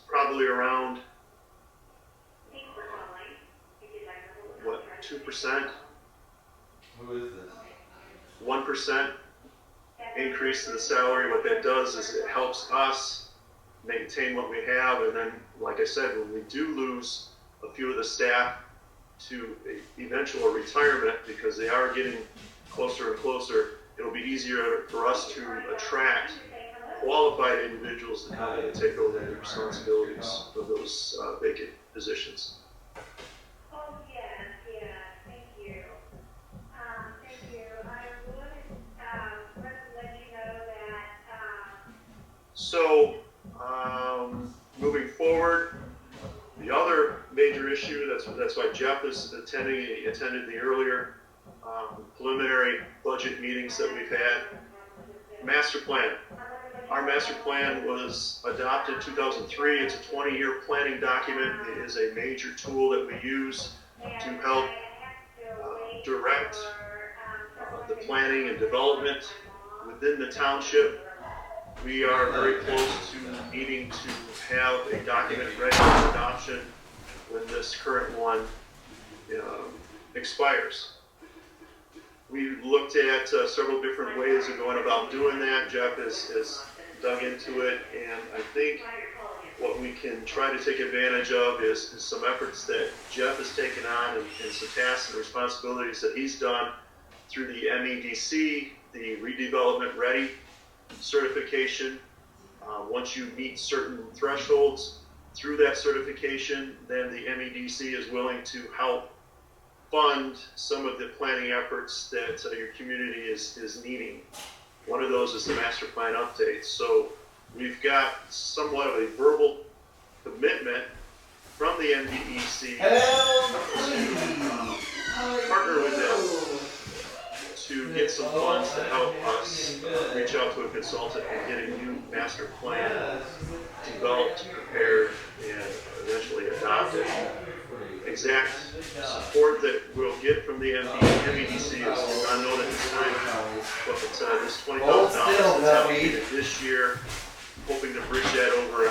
probably around, what, 2%? Who is this? 1% increase in the salary. What that does is it helps us maintain what we have, and then, like I said, when we do lose a few of the staff to eventual retirement, because they are getting closer and closer, it'll be easier for us to attract qualified individuals that have to take over the responsibilities of those vacant positions. Oh, yes, thank you. Thank you. I would let you know that. So, moving forward, the other major issue, that's why Jeff is attending. He attended the earlier preliminary budget meetings that we've had. Master plan. Our master plan was adopted 2003. It's a 20-year planning document. It is a major tool that we use to help direct the planning and development within the township. We are very close to needing to have a document ready for adoption when this current one expires. We looked at several different ways of going about doing that. Jeff has dug into it, and I think what we can try to take advantage of is some efforts that Jeff has taken on and some tasks and responsibilities that he's done through the MEDC, the Redevelopment Ready certification. Once you meet certain thresholds through that certification, then the MEDC is willing to help fund some of the planning efforts that your community is needing. One of those is the master plan update. So we've got somewhat of a verbal commitment from the MEDC to partner with them to get some funds to help us reach out to a consultant and get a new master plan developed, prepared, and eventually adopted. Exact support that we'll get from the MEDC is unknown at this time, but this $20,000 that's allocated this year, hoping to bridge that over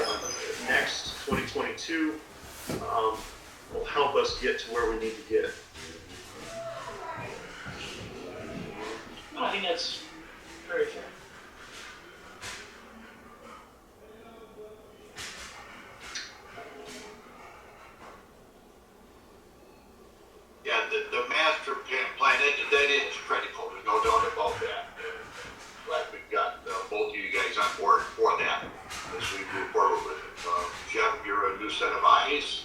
next 2022, will help us get to where we need to get. I think that's very fair. Yeah, the master plan, that is critical, there's no doubt about that. Glad we've got both of you guys on board for that as we move forward with it. Jeff, you're a new set of eyes.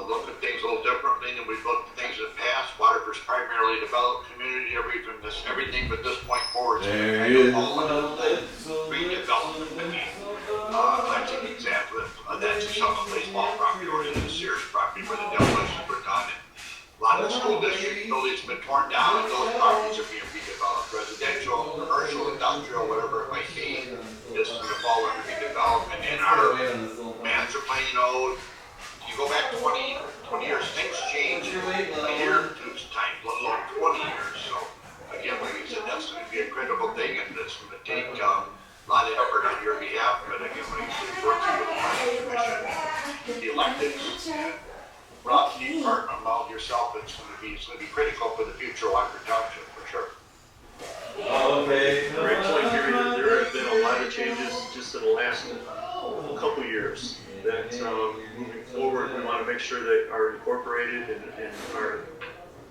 Look at things a little differently than we've looked at things in the past. Waterford's primarily developed community, everything from this point forward. There is redevelopment again. I take an example of that to some of the baseball property or the Sears property where the demolitions were done. A lot of the school district buildings have been torn down and those properties are being redeveloped. Residential, commercial, industrial, whatever it might be, this is going to fall under redevelopment. And our master plan, you go back 20 years, things change a year or two's time, let alone 20 years. So again, like you said, that's going to be a critical thing and it's going to take a lot of effort on your behalf. But again, like you said, working with the planning commission, the electeds, Rob, you partner involved yourself, it's going to be critical for the future of Waterford Township, for sure. Okay. Great point, Gary. There have been a lot of changes just in the last couple years that moving forward, we want to make sure that are incorporated and are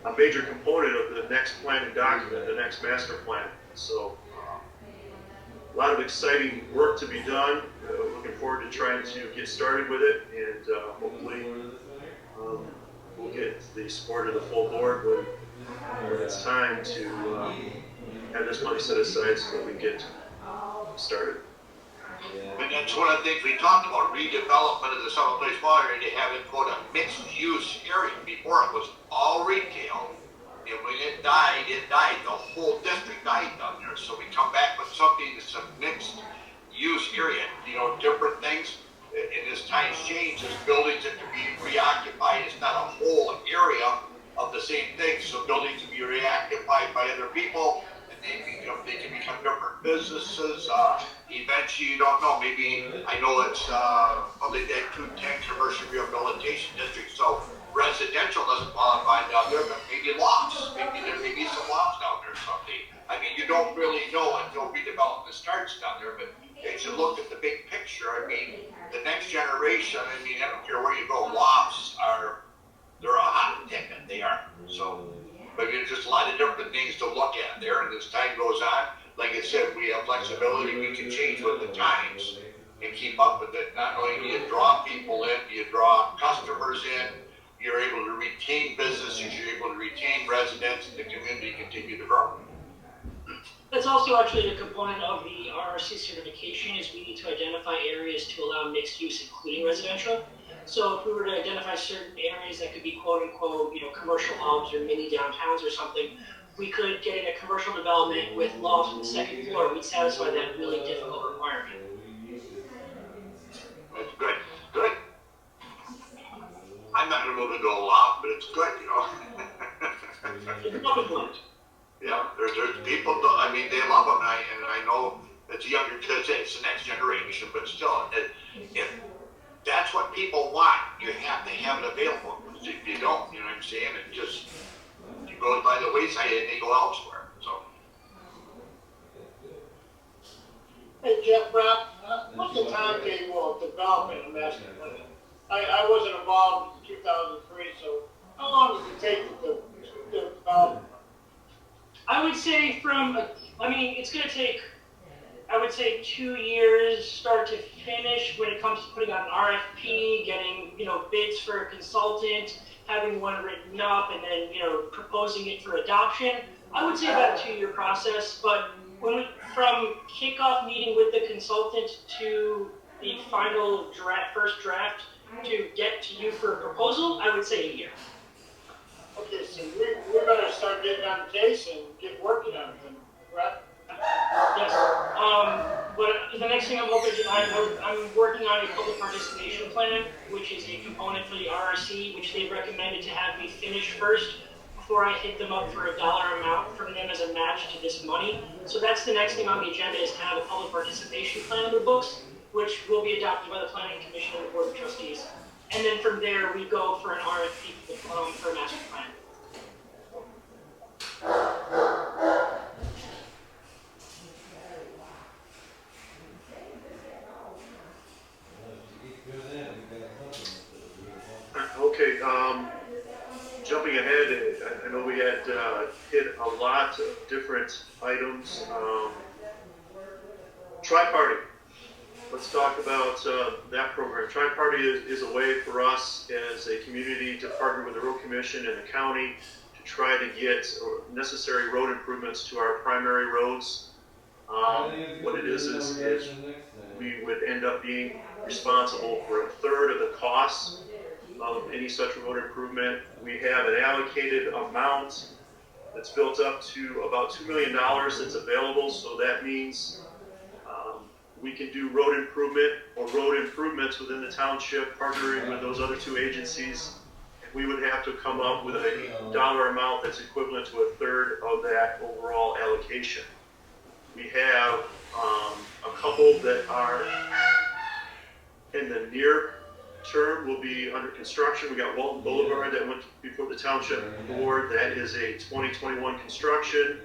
a major component of the next planning document, the next master plan. So a lot of exciting work to be done. Looking forward to trying to get started with it and hopefully we'll get the support of the full board when it's time to have this money set aside so that we get started. And that's one of the things we talked about, redevelopment of the Summer Place Water area, to have it quote a mixed use area. Before it was all retail, and when it died, the whole district died down there. So we come back with something that's a mixed use area, different things. And as times change, as buildings that can be reoccupied, it's not a whole area of the same thing. So buildings can be reoccupied by other people, and they can become different businesses. Eventually, you don't know. Maybe I know it's probably that 210 commercial rehabilitation district. So residential doesn't qualify down there, but maybe lofts. Maybe there may be some lofts down there someday. I mean, you don't really know until redevelopment starts down there, but as you look at the big picture, I mean, the next generation, I don't care where you go, lofts they're a hot ticket, they are. So, but there's just a lot of different things to look at there, and as time goes on, like I said, we have flexibility, we can change with the times and keep up with it. Not only do you draw people in, do you draw customers in, you're able to retain businesses, you're able to retain residents, and the community continue to grow. That's also actually a component of the RRC certification is we need to identify areas to allow mixed use, including residential. So if we were to identify certain areas that could be quote unquote, commercial hubs or mini downtowns or something, we could get in a commercial development with lofts on the second floor. We'd satisfy that really difficult requirement. That's good. Good. I I'm not gonna be able to go a lot, but it's good, you know? Yeah, there's people, I mean, they love them, and I know it's younger, it's the next generation, but still, if that's what people want, they have it available. If you don't, you know what I'm saying, it just, it goes by the wayside and they go elsewhere, so. Hey, Jeff, Rob, what's the timetable of developing a master plan? I wasn't involved in 2003, so how long does it take to develop? I would say it's going to take, I would say 2 years start to finish when it comes to putting out an RFP, getting, bids for a consultant, having one written up, and then, proposing it for adoption. I would say about a 2-year process, but from kickoff meeting with the consultant to the final first draft to get to you for a proposal, I would say a year. Okay, so we better start getting on the case and get working on it, right? Yes. But the next thing I'm working on a public participation plan, which is a component for the RRC, which they recommended to have me finish first before I hit them up for a dollar amount from them as a match to this money. So that's the next thing on the agenda, is to have a public participation plan in the books, which will be adopted by the Planning Commission and the Board of Trustees. And then from there, we go for an RFP for a master plan. Okay, jumping ahead, I know we had hit a lot of different items. Tri-Party. Let's talk about that program. Tri-Party is a way for us as a community to partner with the Road Commission and the county to try to get necessary road improvements to our primary roads. What it is we would end up being responsible for a third of the costs of any such road improvement. We have an allocated amount that's built up to about $2 million that's available, so that means we can do road improvement or road improvements within the township, partnering with those other two agencies. And we would have to come up with a dollar amount that's equivalent to a third of that overall allocation. We have a couple that are in the near term will be under construction. We got Walton Boulevard that went before the township board. That is a 2021 construction,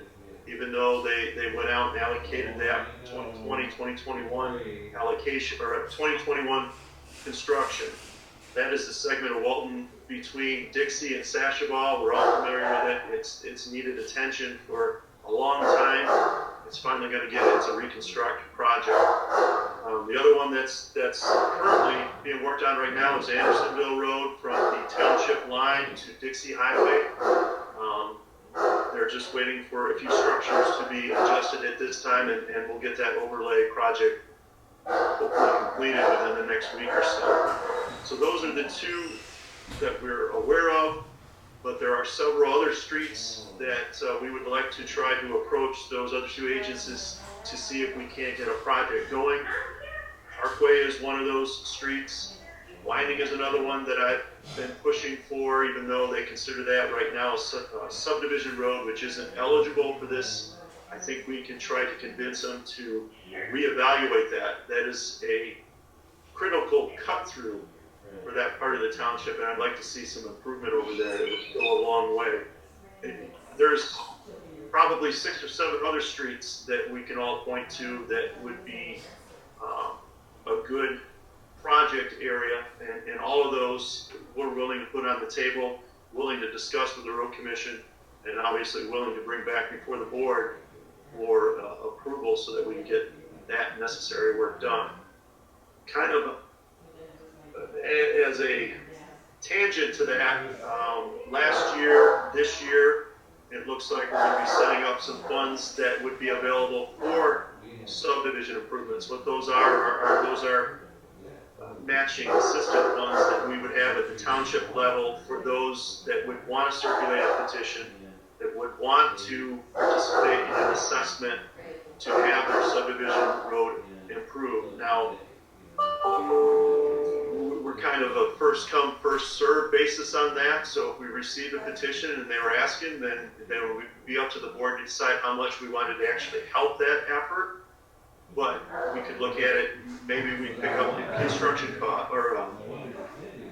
even though they went out and allocated that 2020-2021 allocation, or 2021 construction. That is the segment of Walton between Dixie and Sashabaw. We're all familiar with it. It's needed attention for a long time. It's finally going to get its reconstruct project. The other one that's currently being worked on right now is Andersonville Road from the township line to Dixie Highway. They're just waiting for a few structures to be adjusted at this time, and we'll get that overlay project hopefully completed within the next week or so. So those are the two that we're aware of, but there are several other streets that we would like to try to approach those other two agencies to see if we can't get a project going. Parkway is one of those streets. Winding is another one that I've been pushing for, even though they consider that right now a subdivision road, which isn't eligible for this. I think we can try to convince them to reevaluate that. That is a critical cut through for that part of the township, and I'd like to see some improvement over there. It would go a long way. There's probably 6 or 7 other streets that we can all point to that would be a good project area, and all of those we're willing to put on the table, willing to discuss with the Road Commission, and obviously willing to bring back before the board for approval so that we can get that necessary work done. Kind of as a tangent to that, last year, this year, it looks like we're going to be setting up some funds that would be available for subdivision improvements. What those are those are matching assistant funds that we would have at the township level for those that would want to circulate a petition, that would want to participate in an assessment to have their subdivision road improved. Now, we're kind of a first come, first served basis on that. So if we received a petition and they were asking, then it would be up to the board to decide how much we wanted to actually help that effort. But we could look at it, maybe we pick up the construction cost or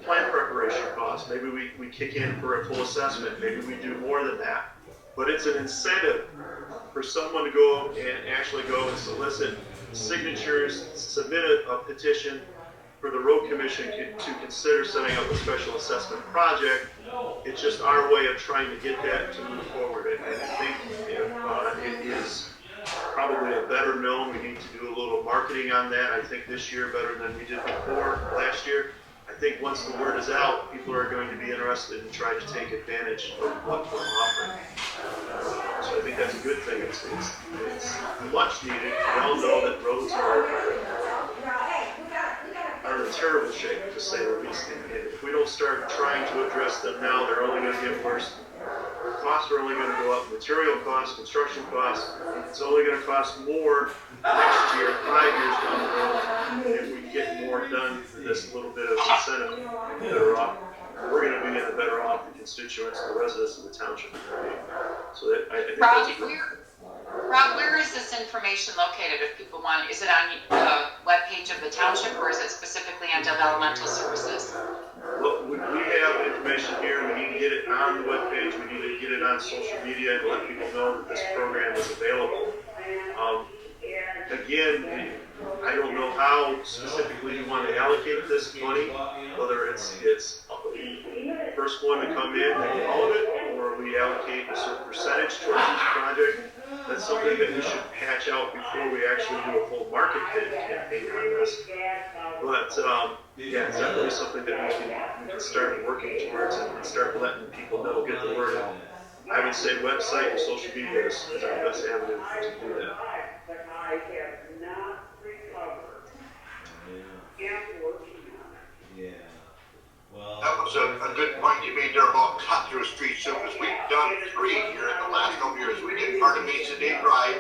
plan preparation costs. Maybe we kick in for a full assessment. Maybe we do more than that. But it's an incentive for someone to go and actually go and solicit signatures, submit a petition for the road commission to consider setting up a special assessment project. It's just our way of trying to get that to move forward. And I think it is probably a better known. We need to do a little marketing on that. I think this year better than we did before last year. I think once the word is out, people are going to be interested and try to take advantage of what we're offering. So I think that's a good thing. It's much needed. We all know that roads are in terrible shape, to say the least. And if we don't start trying to address them now, they're only going to get worse. Costs are only going to go up. Material costs, construction costs. It's only going to cost more next year, 5 years down the road. If we get more done for this little bit of incentive, better off. We're going to be better off, the constituents, the residents of the township. So that, I think Rob, that's Rob, where is this information located if people want it? Is it on the webpage of the township or is it specifically on developmental services? Well, we have information here. We need to get it on the webpage. We need to get it on social media and let people know that this program is available. Again, I don't know how specifically you want to allocate this money, whether it's first one to come in and all of it, or we allocate a certain percentage towards each project. That's something that we should hatch out before we actually do a full market bid campaign on this. But yeah, it's definitely something that we can start working towards and start letting people know, get the word out. I would say website and social media is our best avenue to do that. That was a good point you made there about cut through streets too, because we've done 3 here in the last couple years. We did part of Mason Day Drive,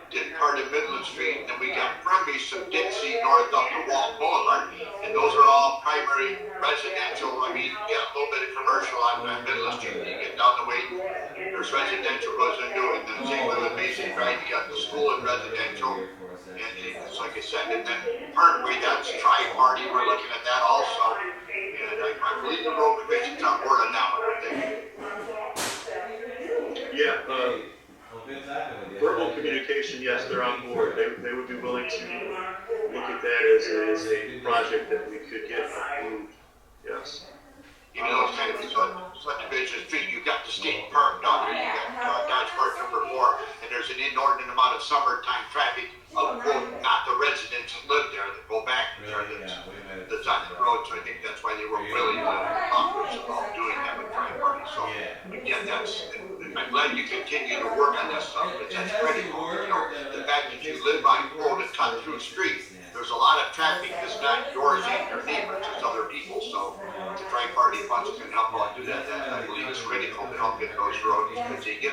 did part of Midland Street, and we got from Mason Dixie north up to Walt Boulevard. And those are all primary residential. I mean, you get a little bit of commercial on Midland Street. You get down the way, there's residential goes into it. And then same with Mason Drive, you got the school and residential. And it's like I said, and then Parkway, that's tri-party. We're looking at that also. And I believe the road commission's on board on that one, I think. Yeah, verbal communication, yes, they're on board. They would be willing to look at that as a project that we could get approved, yes. Even though it's kind of a subdivision street, you've got the state park down there, you got Dodge Park number 4, and there's an inordinate amount of summertime traffic of, quote, not the residents that live there, that go back there, that's on the road, so I think that's why they were really confident about doing that with Tri-Party. So, again, I'm glad you continue to work on that stuff, but that's critical. You know, the fact that you live by, quote, a cut-through street, there's a lot of traffic that's not yours and your neighbors, it's other people, so the Tri-Party funds can help out do that. That I believe is critical to help get those roads, because you get